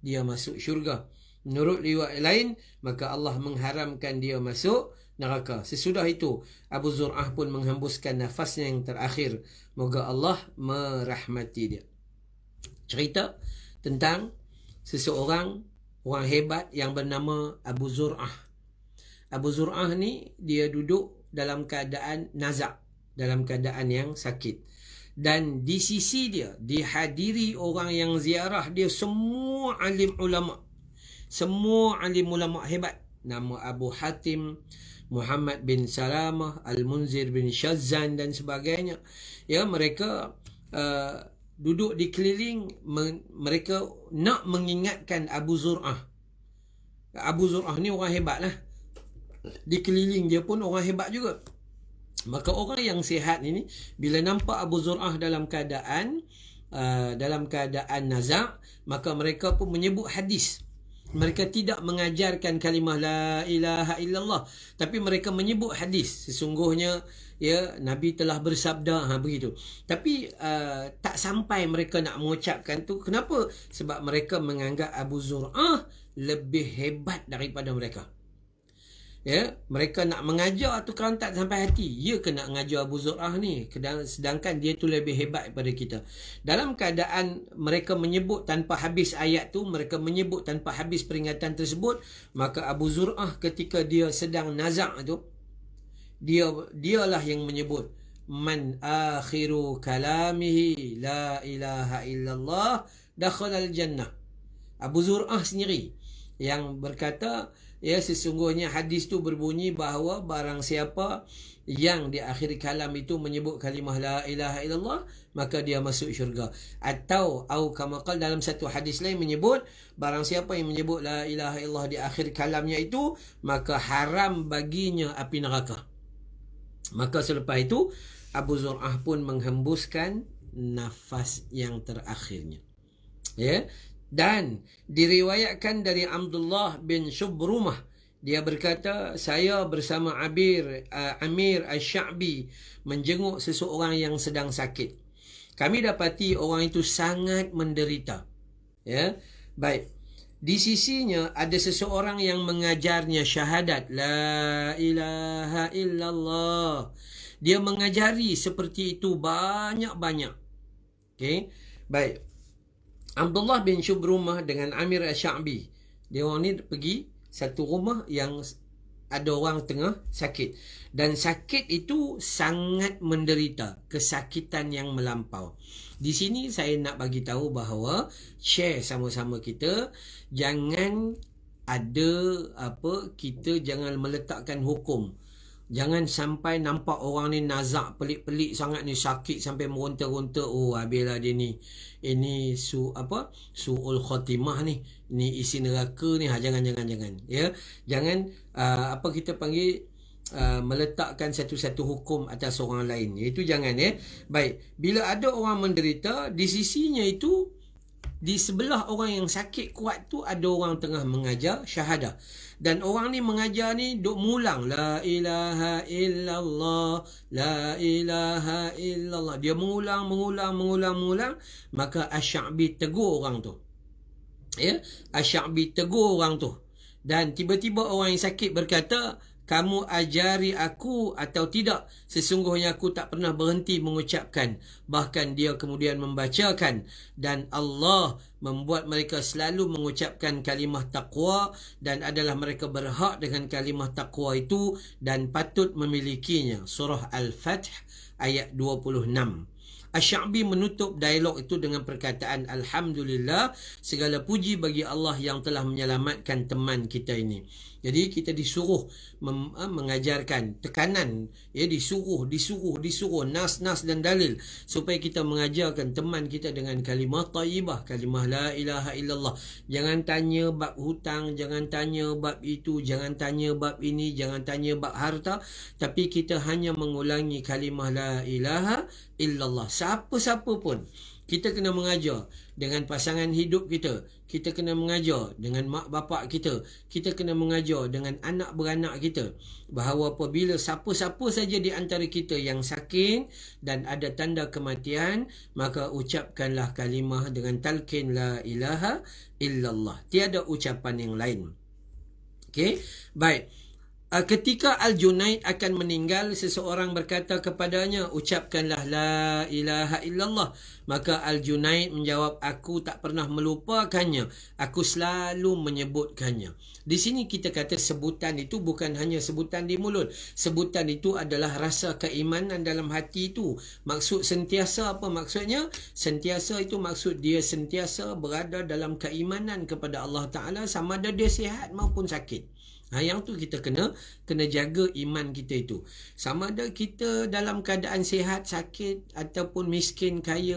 S1: dia masuk syurga. Menurut riwayat lain, maka Allah mengharamkan dia masuk neraka. Sesudah itu Abu Zur'ah pun menghembuskan nafasnya yang terakhir. Moga Allah merahmati dia. Cerita tentang seseorang, orang hebat yang bernama Abu Zur'ah. Abu Zur'ah ni dia duduk dalam keadaan nazak, dalam keadaan yang sakit. Dan di sisi dia dihadiri orang yang ziarah dia, semua alim ulama. Semua alim ulama hebat. Nama Abu Hatim, Muhammad bin Salamah, Al-Munzir bin Shazan dan sebagainya. Ya, mereka duduk di keliling, mereka nak mengingatkan Abu Zur'ah. Abu Zur'ah ni orang hebat lah. Di keliling dia pun orang hebat juga. Maka orang yang sihat ini, bila nampak Abu Zur'ah dalam keadaan nazak, maka mereka pun menyebut hadis. Mereka tidak mengajarkan kalimah la ilaha illallah, tapi mereka menyebut hadis. Sesungguhnya ya Nabi telah bersabda, begitu. Tapi tak sampai mereka nak mengucapkan tu. Kenapa? Sebab mereka menganggap Abu Zur'ah lebih hebat daripada mereka. Ya, mereka nak mengajar tu kerana tak sampai hati. Ya ke nak mengajar Abu Zur'ah ni, sedangkan dia tu lebih hebat daripada kita. Dalam keadaan mereka menyebut tanpa habis ayat tu, mereka menyebut tanpa habis peringatan tersebut, maka Abu Zur'ah ketika dia sedang nazak tu, dialah yang menyebut man akhiru kalamihi la ilaha illallah dakhala al-jannah. Abu Zur'ah sendiri yang berkata, ya, sesungguhnya hadis tu berbunyi bahawa barang siapa yang di akhir kalam itu menyebut kalimah la ilaha illallah, maka dia masuk syurga. Atau kama qala, dalam satu hadis lain menyebut barang siapa yang menyebut la ilaha illallah di akhir kalamnya itu, maka haram baginya api neraka. Maka selepas itu Abu Zur'ah pun menghembuskan nafas yang terakhirnya. Ya. Dan diriwayatkan dari Abdullah bin Shubrumah, dia berkata, saya bersama Amir Asy-Sya'bi menjenguk seseorang yang sedang sakit. Kami dapati orang itu sangat menderita. Ya, baik. Di sisinya ada seseorang yang mengajarnya syahadat la ilaha illallah. Dia mengajari seperti itu banyak-banyak. Okey, baik. Abdullah bin Shubrumah dengan Amir Asy-Sya'bi, dia orang ni pergi satu rumah yang ada orang tengah sakit. Dan sakit itu sangat menderita, kesakitan yang melampau. Di sini saya nak bagi tahu bahawa share sama-sama kita, jangan ada kita jangan meletakkan hukum. Jangan sampai nampak orang ni nazak pelik-pelik sangat ni, sakit sampai meronta-ronta, habislah dia ni. Ini su'ul khatimah ni. Ni isi neraka ni. Jangan. Ya. Jangan kita panggil meletakkan satu-satu hukum atas orang lain. Itu jangan, ya. Baik, bila ada orang menderita, di sisinya itu, di sebelah orang yang sakit kuat tu ada orang tengah mengajar syahadah. Dan orang ni mengajar ni duk mulang la ilaha illallah, la ilaha illallah. Dia mengulang. Maka Asy-Sya'bi tegur orang tu. Ya, Asy-Sya'bi tegur orang tu. Dan tiba-tiba orang yang sakit berkata, kamu ajari aku atau tidak? Sesungguhnya aku tak pernah berhenti mengucapkan. Bahkan dia kemudian membacakan. Dan Allah membuat mereka selalu mengucapkan kalimah taqwa. Dan adalah mereka berhak dengan kalimah taqwa itu. Dan patut memilikinya. Surah Al-Fath ayat 26. Asy-Sya'bi menutup dialog itu dengan perkataan Alhamdulillah, segala puji bagi Allah yang telah menyelamatkan teman kita ini. Jadi kita disuruh mengajarkan tekanan, ya, disuruh nas dan dalil supaya kita mengajarkan teman kita dengan kalimah thayyibah, kalimah la ilaha illallah. Jangan tanya bab hutang, jangan tanya bab itu, jangan tanya bab ini, jangan tanya bab harta, tapi kita hanya mengulangi kalimah la ilaha illallah. Siapa-siapa pun kita kena mengajar dengan pasangan hidup kita, kita kena mengajar dengan mak bapak kita, kita kena mengajar dengan anak beranak kita, bahawa apabila siapa-siapa saja di antara kita yang sakit dan ada tanda kematian, maka ucapkanlah kalimah dengan talqin la ilaha illallah. Tiada ucapan yang lain. Okey, baik. Ketika Al-Junaid akan meninggal, seseorang berkata kepadanya, ucapkanlah la ilaha illallah. Maka Al-Junaid menjawab, aku tak pernah melupakannya, aku selalu menyebutkannya. Di sini kita kata sebutan itu bukan hanya sebutan di mulut. Sebutan itu adalah rasa keimanan dalam hati itu. Maksud sentiasa apa maksudnya? Sentiasa itu maksud dia sentiasa berada dalam keimanan kepada Allah Ta'ala, sama ada dia sihat maupun sakit. Yang tu kita kena jaga iman kita itu. Sama ada kita dalam keadaan sihat, sakit ataupun miskin, kaya,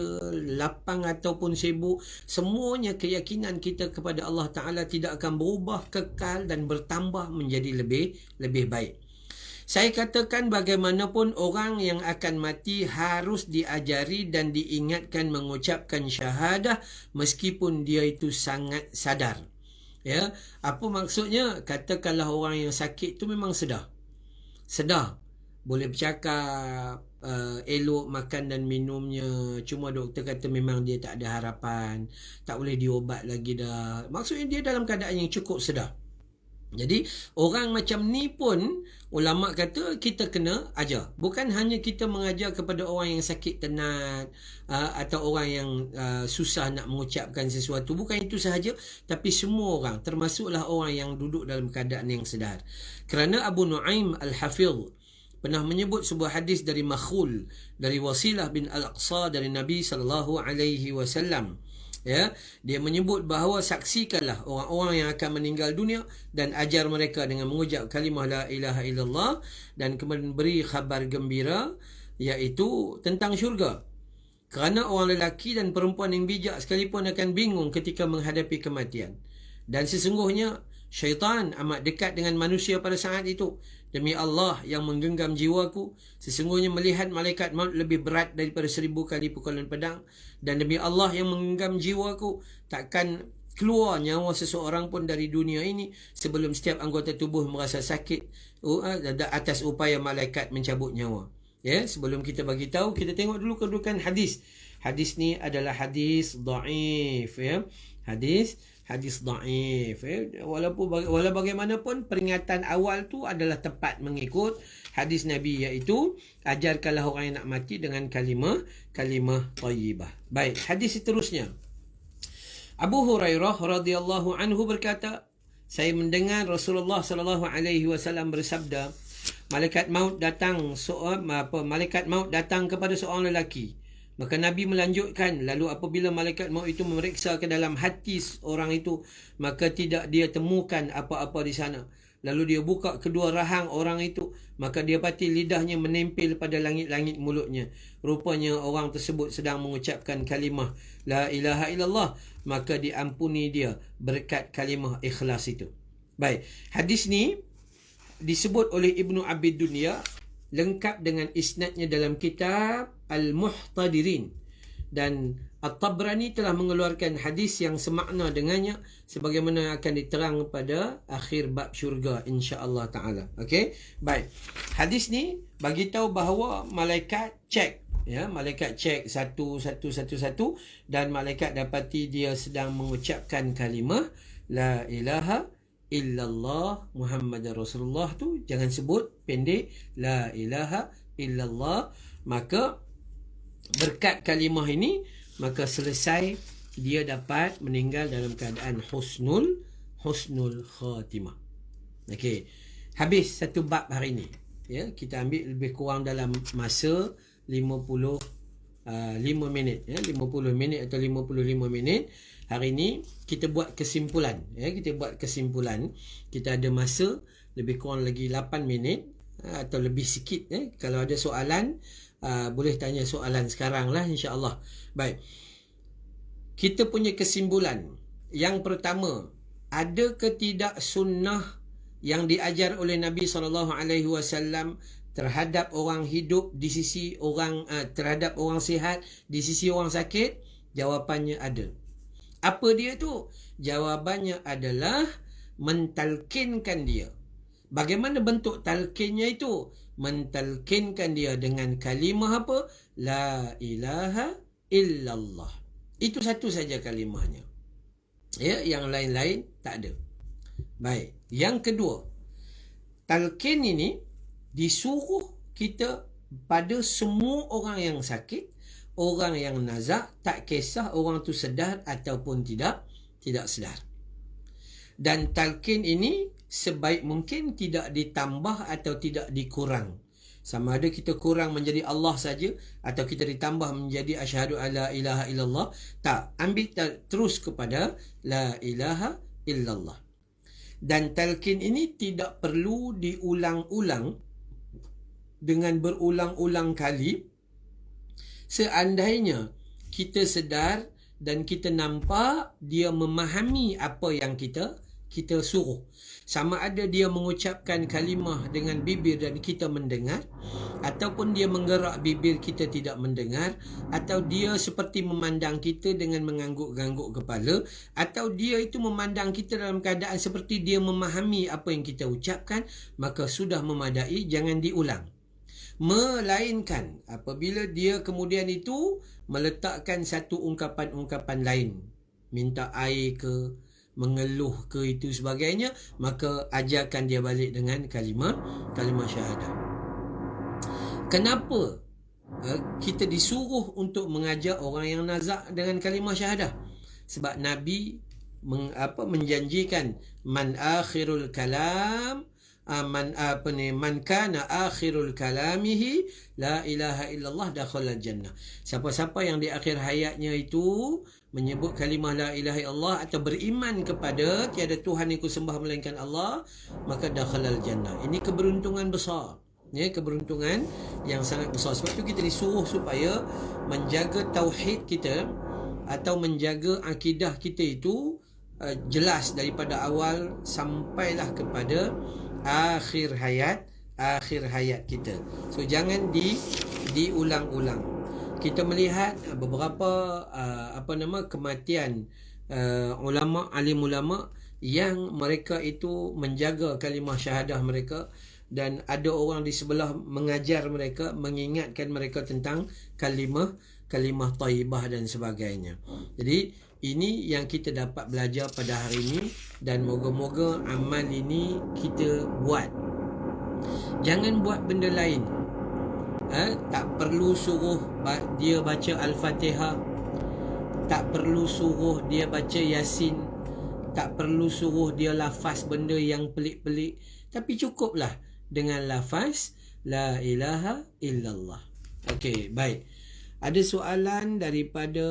S1: lapang ataupun sibuk, semuanya keyakinan kita kepada Allah Ta'ala tidak akan berubah, kekal dan bertambah menjadi lebih baik. Saya katakan bagaimanapun orang yang akan mati harus diajari dan diingatkan mengucapkan syahadah meskipun dia itu sangat sadar. Ya, apa maksudnya? Katakanlah orang yang sakit tu memang sedar, boleh bercakap, elok makan dan minumnya, cuma doktor kata memang dia tak ada harapan, tak boleh diobat lagi dah. Maksudnya dia dalam keadaan yang cukup sedar. Jadi orang macam ni pun ulama kata kita kena ajar. Bukan hanya kita mengajar kepada orang yang sakit tenat, atau orang yang susah nak mengucapkan sesuatu. Bukan itu sahaja, tapi semua orang, termasuklah orang yang duduk dalam keadaan yang sedar. Kerana Abu Nu'aim Al-Hafidh pernah menyebut sebuah hadis dari Makhul, dari Wasilah bin Al-Aqsa, dari Nabi SAW. Ya, dia menyebut bahawa saksikanlah orang-orang yang akan meninggal dunia dan ajar mereka dengan mengucap kalimah la ilaha illallah, dan kemudian beri khabar gembira, iaitu tentang syurga. Kerana orang lelaki dan perempuan yang bijak sekalipun akan bingung ketika menghadapi kematian. Dan sesungguhnya syaitan amat dekat dengan manusia pada saat itu. Demi Allah yang menggenggam jiwaku, sesungguhnya melihat malaikat maut lebih berat daripada 1000 kali pukulan pedang. Dan demi Allah yang menggenggam jiwaku, takkan keluar nyawa seseorang pun dari dunia ini sebelum setiap anggota tubuh merasa sakit atas upaya malaikat mencabut nyawa. Ya, sebelum kita bagi tahu, kita tengok dulu kedudukan hadis. Hadis ni adalah hadis dhaif, ya. Hadis dhaif, ya. Walau bagaimanapun peringatan awal tu adalah tepat mengikut hadis Nabi, iaitu ajarkanlah orang yang nak mati dengan kalimah thayyibah. Baik, hadis seterusnya. Abu Hurairah radhiyallahu anhu berkata, saya mendengar Rasulullah sallallahu alaihi wasallam bersabda, malaikat maut datang kepada seorang lelaki. Maka Nabi melanjutkan, lalu apabila malaikat maut itu memeriksa ke dalam hati orang itu, maka tidak dia temukan apa-apa di sana. Lalu dia buka kedua rahang orang itu, maka dia pati lidahnya menempel pada langit-langit mulutnya. Rupanya orang tersebut sedang mengucapkan kalimah la ilaha illallah, maka diampuni dia berkat kalimah ikhlas itu. Baik, hadis ni disebut oleh Ibnu Abi Dunya, lengkap dengan isnadnya dalam kitab Al-Muhtadirin, dan At-Tabrani telah mengeluarkan hadis yang semakna dengannya sebagaimana akan diterang pada akhir bab syurga insya-Allah taala. Okey, baik. Hadis ni bagi tahu bahawa malaikat cek, ya, malaikat cek satu dan malaikat dapati dia sedang mengucapkan kalimah la ilaha illallah Muhammadar Rasulullah tu, jangan sebut pendek, la ilaha illallah. Maka berkat kalimah ini, maka selesai dia dapat meninggal dalam keadaan husnul khatimah. Okey, habis satu bab hari ini, ya. Kita ambil lebih kurang dalam masa 50 5 minit, 50 minit atau 55 minit. Hari ni kita buat kesimpulan, kita ada masa lebih kurang lagi 8 minit atau lebih sikit. Kalau ada soalan, boleh tanya soalan sekarang lah, insya-Allah. Baik, kita punya kesimpulan yang pertama, ada ke tidak sunnah yang diajar oleh Nabi SAW terhadap orang hidup di sisi orang, terhadap orang sihat di sisi orang sakit? Jawapannya ada. Apa dia tu? Jawabannya adalah mentalkinkan dia. Bagaimana bentuk talqinnya itu? Mentalkinkan dia dengan kalimah apa? La ilaha illallah. Itu satu saja kalimahnya. Yang lain-lain tak ada. Baik. Yang kedua, talqin ini disuruh kita pada semua orang yang sakit, orang yang nazak, tak kisah orang tu sedar ataupun tidak sedar. Dan talqin ini sebaik mungkin tidak ditambah atau tidak dikurang. Sama ada kita kurang menjadi Allah saja atau kita ditambah menjadi asyhadu alla ilaha illallah. Tak, ambil terus kepada la ilaha illallah. Dan talqin ini tidak perlu diulang-ulang dengan berulang-ulang kali. Seandainya kita sedar dan kita nampak dia memahami apa yang kita suruh. Sama ada dia mengucapkan kalimah dengan bibir dan kita mendengar, ataupun dia menggerak bibir kita tidak mendengar, atau dia seperti memandang kita dengan mengangguk-gangguk kepala, atau dia itu memandang kita dalam keadaan seperti dia memahami apa yang kita ucapkan, maka sudah memadai, jangan diulang. Melainkan apabila dia kemudian itu meletakkan satu ungkapan-ungkapan lain, minta air ke, mengeluh ke, itu sebagainya, maka ajarkan dia balik dengan kalimah syahadah. Kenapa kita disuruh untuk mengajar orang yang nazak dengan kalimah syahadah? Sebab Nabi menjanjikan man akhirul kalam, man kana akhirul kalamihi la ilaha illallah dakhala jannah. Siapa-siapa yang di akhir hayatnya itu menyebut kalimah la ilaha illallah atau beriman kepada tiada Tuhan yang kusembah melainkan Allah, maka dakhala jannah. Ini keberuntungan besar. Keberuntungan yang sangat besar. Sebab itu kita disuruh supaya menjaga tauhid kita atau menjaga akidah kita itu jelas daripada awal sampailah kepada akhir hayat kita. So jangan diulang-ulang. Kita melihat beberapa kematian alim ulama yang mereka itu menjaga kalimah syahadah mereka, dan ada orang di sebelah mengajar mereka, mengingatkan mereka tentang kalimah thayyibah dan sebagainya. Jadi ini yang kita dapat belajar pada hari ini, dan moga-moga amal ini kita buat. Jangan buat benda lain. Tak perlu suruh dia baca Al-Fatihah, tak perlu suruh dia baca Yasin, tak perlu suruh dia lafaz benda yang pelik-pelik, tapi cukuplah dengan lafaz la ilaha illallah. Okey, baik. Ada soalan daripada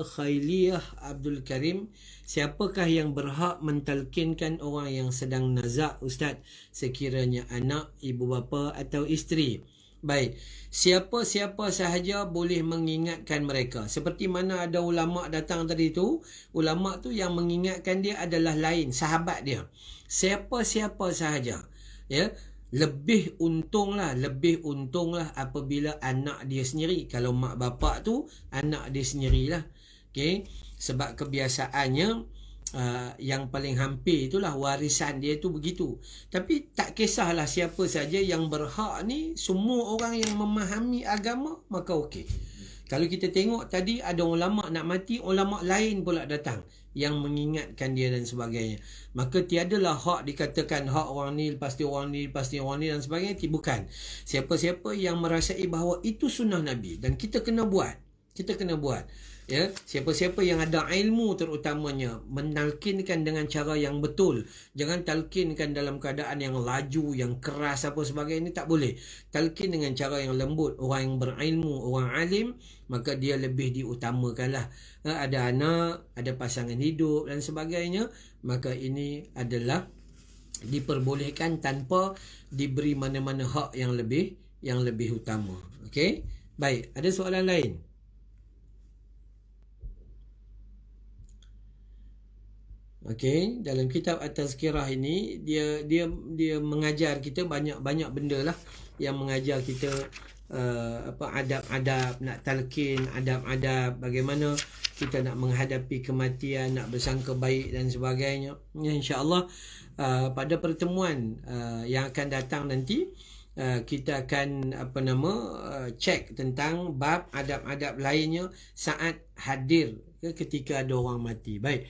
S1: Khailiyah Abdul Karim. Siapakah yang berhak mentalkinkan orang yang sedang nazak, Ustaz? Sekiranya anak, ibu bapa atau isteri. Baik, siapa-siapa sahaja boleh mengingatkan mereka. Seperti mana ada ulama datang tadi tu, ulama tu yang mengingatkan dia adalah lain, sahabat dia. Siapa-siapa sahaja, lebih untunglah apabila anak dia sendiri. Kalau mak bapak tu, anak dia sendirilah. Okey, sebab kebiasaannya yang paling hampir itulah warisan dia tu begitu. Tapi tak kisahlah siapa saja yang berhak ni, semua orang yang memahami agama, maka okey. Kalau kita tengok tadi ada ulama nak mati, ulama lain pula datang yang mengingatkan dia dan sebagainya. Maka tiadalah hak dikatakan hak orang ni, lepas ni orang ni, lepas ni orang ni dan sebagainya. Bukan. Siapa-siapa yang merasai bahawa itu sunnah Nabi dan kita kena buat. Ya, siapa-siapa yang ada ilmu terutamanya menalkinkan dengan cara yang betul. Jangan talkinkan dalam keadaan yang laju, yang keras apa sebagainya, tak boleh. Talkin dengan cara yang lembut. Orang yang berilmu, orang alim, maka dia lebih diutamakanlah. Ada anak, ada pasangan hidup dan sebagainya, maka ini adalah diperbolehkan tanpa diberi mana-mana hak yang lebih utama. Okey? Baik, ada soalan lain? Okey, dalam kitab At-Tazkirah ini dia mengajar kita banyak benda lah yang mengajar kita adab-adab, nak talqin, adab-adab bagaimana kita nak menghadapi kematian, nak bersangka baik dan sebagainya. Ya, insya-Allah pada pertemuan yang akan datang nanti kita akan cek tentang bab adab-adab lainnya saat hadir ketika ada orang mati. Baik.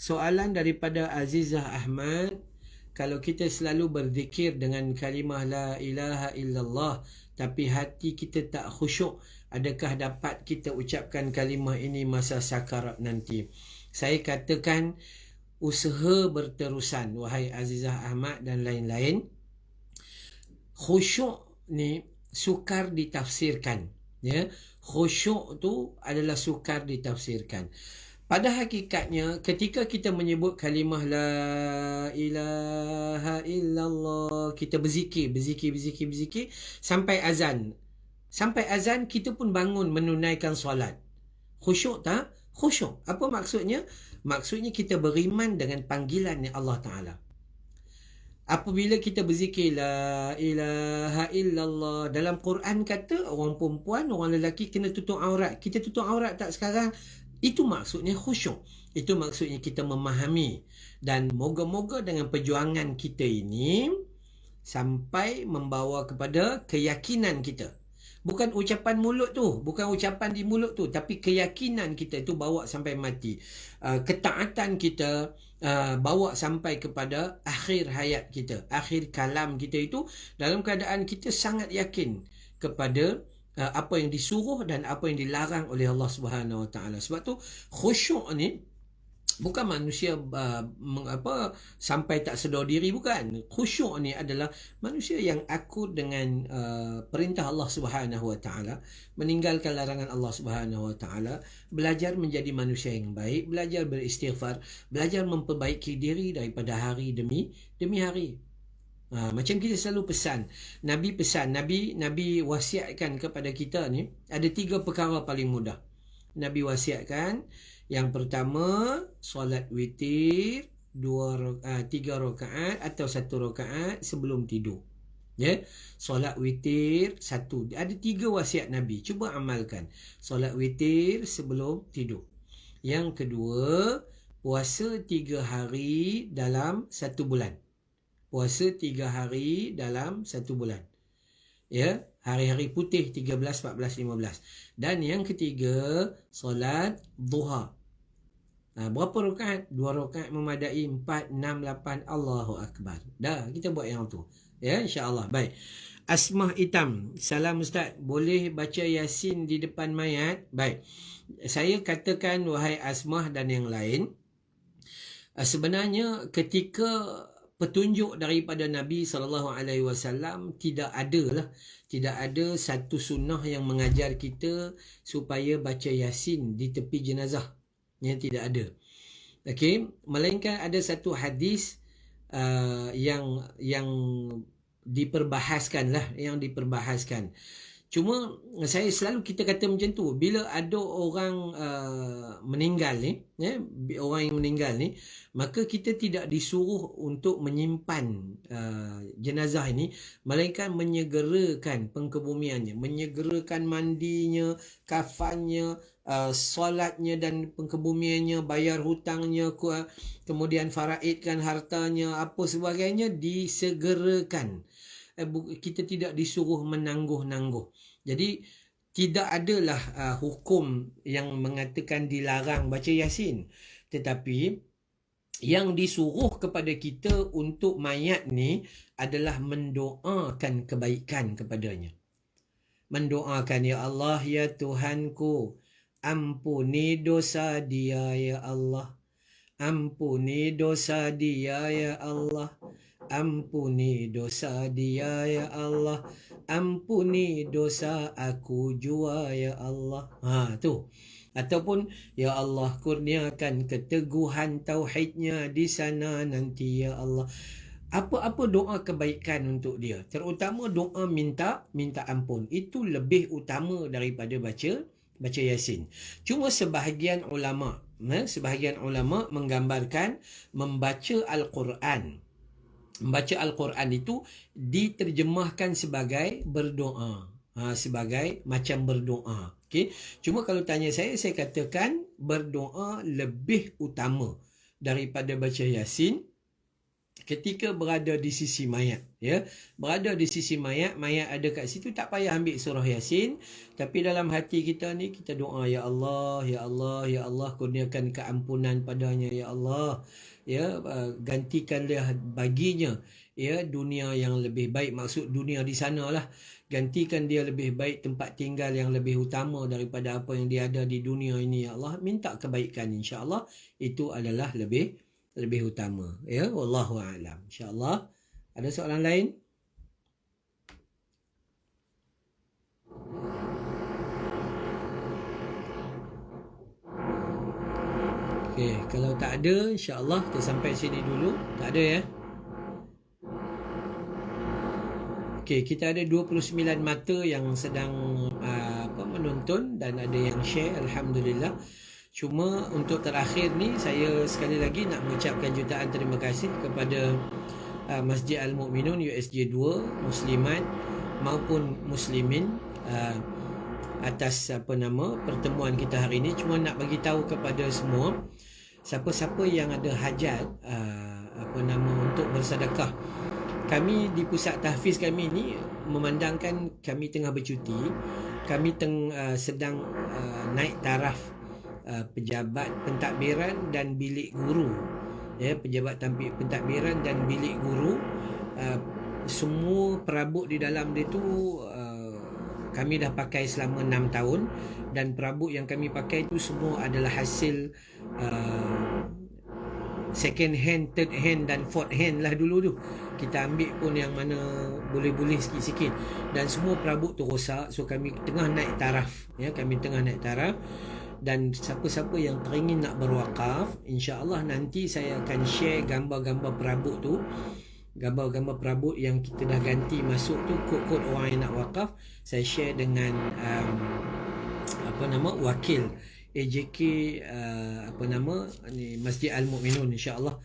S1: Soalan daripada Azizah Ahmad, kalau kita selalu berzikir dengan kalimah la ilaha illallah tapi hati kita tak khusyuk, adakah dapat kita ucapkan kalimah ini masa sakarat nanti? Saya katakan usaha berterusan, wahai Azizah Ahmad dan lain-lain. Khusyuk ni sukar ditafsirkan, ya. Khusyuk tu adalah sukar ditafsirkan. Pada hakikatnya ketika kita menyebut kalimah la ilaha illallah, kita berzikir sampai azan. Sampai azan kita pun bangun menunaikan solat. Khusyuk tak? Khusyuk. Apa maksudnya? Maksudnya kita beriman dengan panggilan Allah Ta'ala. Apabila kita berzikir la ilaha illallah, dalam Quran kata orang perempuan, orang lelaki kena tutup aurat. Kita tutup aurat tak sekarang? Itu maksudnya khusyuk. Itu maksudnya kita memahami. Dan moga-moga dengan perjuangan kita ini sampai membawa kepada keyakinan kita. Bukan ucapan mulut tu, bukan ucapan di mulut tu, tapi keyakinan kita itu bawa sampai mati. Ketaatan kita bawa sampai kepada akhir hayat kita, akhir kalam kita itu dalam keadaan kita sangat yakin kepada apa yang disuruh dan apa yang dilarang oleh Allah Subhanahu Wa Taala. Sebab tu khusyuk ni bukan manusia sampai tak sedar diri, bukan. Khusyuk ni adalah manusia yang akur dengan perintah Allah Subhanahu Wa Taala, meninggalkan larangan Allah Subhanahu Wa Taala, belajar menjadi manusia yang baik, belajar beristighfar, belajar memperbaiki diri daripada hari demi hari. Macam kita selalu pesan, Nabi wasiatkan kepada kita ni ada 3 perkara paling mudah. Nabi wasiatkan, yang pertama solat witir 3 rakaat atau 1 rakaat sebelum tidur. Ya, solat witir 1. Ada 3 wasiat Nabi, cuba amalkan. Solat witir sebelum tidur. Yang kedua, puasa 3 hari dalam 1 bulan. Puasa 3 hari dalam 1 bulan. Ya, hari-hari putih 13, 14, 15. Dan yang ketiga, solat duha. Berapa rakaat? 2 rakaat memadai, 4, 6, 8. Allahu Akbar. Dah, kita buat yang tu. Ya, insya-Allah. Baik. Asmah Hitam. Salam Ustaz. Boleh baca Yasin di depan mayat? Baik. Saya katakan, wahai Asmah dan yang lain, sebenarnya ketika petunjuk daripada Nabi SAW tidak ada satu sunnah yang mengajar kita supaya baca Yasin di tepi jenazah. Yang tidak ada. Okey, melainkan ada satu hadis yang diperbahaskan. Cuma kita kata macam tu, bila ada orang meninggal ni, orang yang meninggal ni, maka kita tidak disuruh untuk menyimpan jenazah ini, melainkan menyegerakan pengkebumiannya, menyegerakan mandinya, kafannya, solatnya dan pengkebumiannya, bayar hutangnya, kemudian faraidkan hartanya, apa sebagainya, disegerakan. Kita tidak disuruh menangguh-nangguh. Jadi tidak adalah hukum yang mengatakan dilarang baca Yasin, tetapi yang disuruh kepada kita untuk mayat ni adalah mendoakan kebaikan kepadanya. Mendoakan, ya Allah, ya Tuhanku, Ampuni dosa dia ya Allah. Ampuni dosa dia ya Allah. Ampuni dosa dia ya Allah. Ampuni dosa aku jua ya Allah. Tu. Ataupun ya Allah kurniakan keteguhan tauhidnya di sana nanti ya Allah. Apa-apa doa kebaikan untuk dia, terutama doa minta ampun, itu lebih utama daripada baca Yasin. Cuma sebahagian ulama menggambarkan membaca Al-Quran itu diterjemahkan sebagai berdoa, sebagai macam berdoa. Okay? Cuma kalau tanya saya katakan berdoa lebih utama daripada baca Yasin ketika berada di sisi mayat, ya. Berada di sisi mayat ada kat situ, tak payah ambil surah Yasin, tapi dalam hati kita ni kita doa, ya Allah, ya Allah, ya Allah, kurniakan keampunan padanya ya Allah, ya, gantikanlah baginya ya dunia yang lebih baik, maksud dunia di sanalah, gantikan dia lebih baik, tempat tinggal yang lebih utama daripada apa yang dia ada di dunia ini ya Allah. Minta kebaikan, insya-Allah itu adalah lebih utama, ya. Wallahu a'lam. Insya-Allah. Ada soalan lain? Okey, kalau tak ada, insya-Allah kita sampai sini dulu. Tak ada ya? Okey, kita ada 29 mata yang sedang menonton dan ada yang share, alhamdulillah. Cuma untuk terakhir ni, saya sekali lagi nak mengucapkan jutaan terima kasih kepada Masjid Al-Mu'minun USJ 2, Muslimat maupun Muslimin atas pertemuan kita hari ini. Cuma nak bagi tahu kepada semua, siapa-siapa yang ada hajat untuk bersedekah. Kami di pusat tahfiz kami ni memandangkan kami tengah bercuti, kami sedang naik taraf pejabat pentadbiran dan bilik guru, ya, pejabat pentadbiran dan bilik guru, semua perabot di dalam dia tu kami dah pakai selama 6 tahun, dan perabot yang kami pakai tu semua adalah hasil second hand, third hand dan fourth hand lah dulu tu. Kita ambil pun yang mana boleh-boleh sikit-sikit, dan semua perabot tu rosak. So kami tengah naik taraf, ya, dan siapa-siapa yang teringin nak berwakaf, insya-Allah nanti saya akan share gambar-gambar perabot tu, gambar-gambar perabot yang kita dah ganti masuk tu, kod-kod orang yang nak wakaf, saya share dengan wakil AJK Masjid Al-Mu'minun, insya-Allah.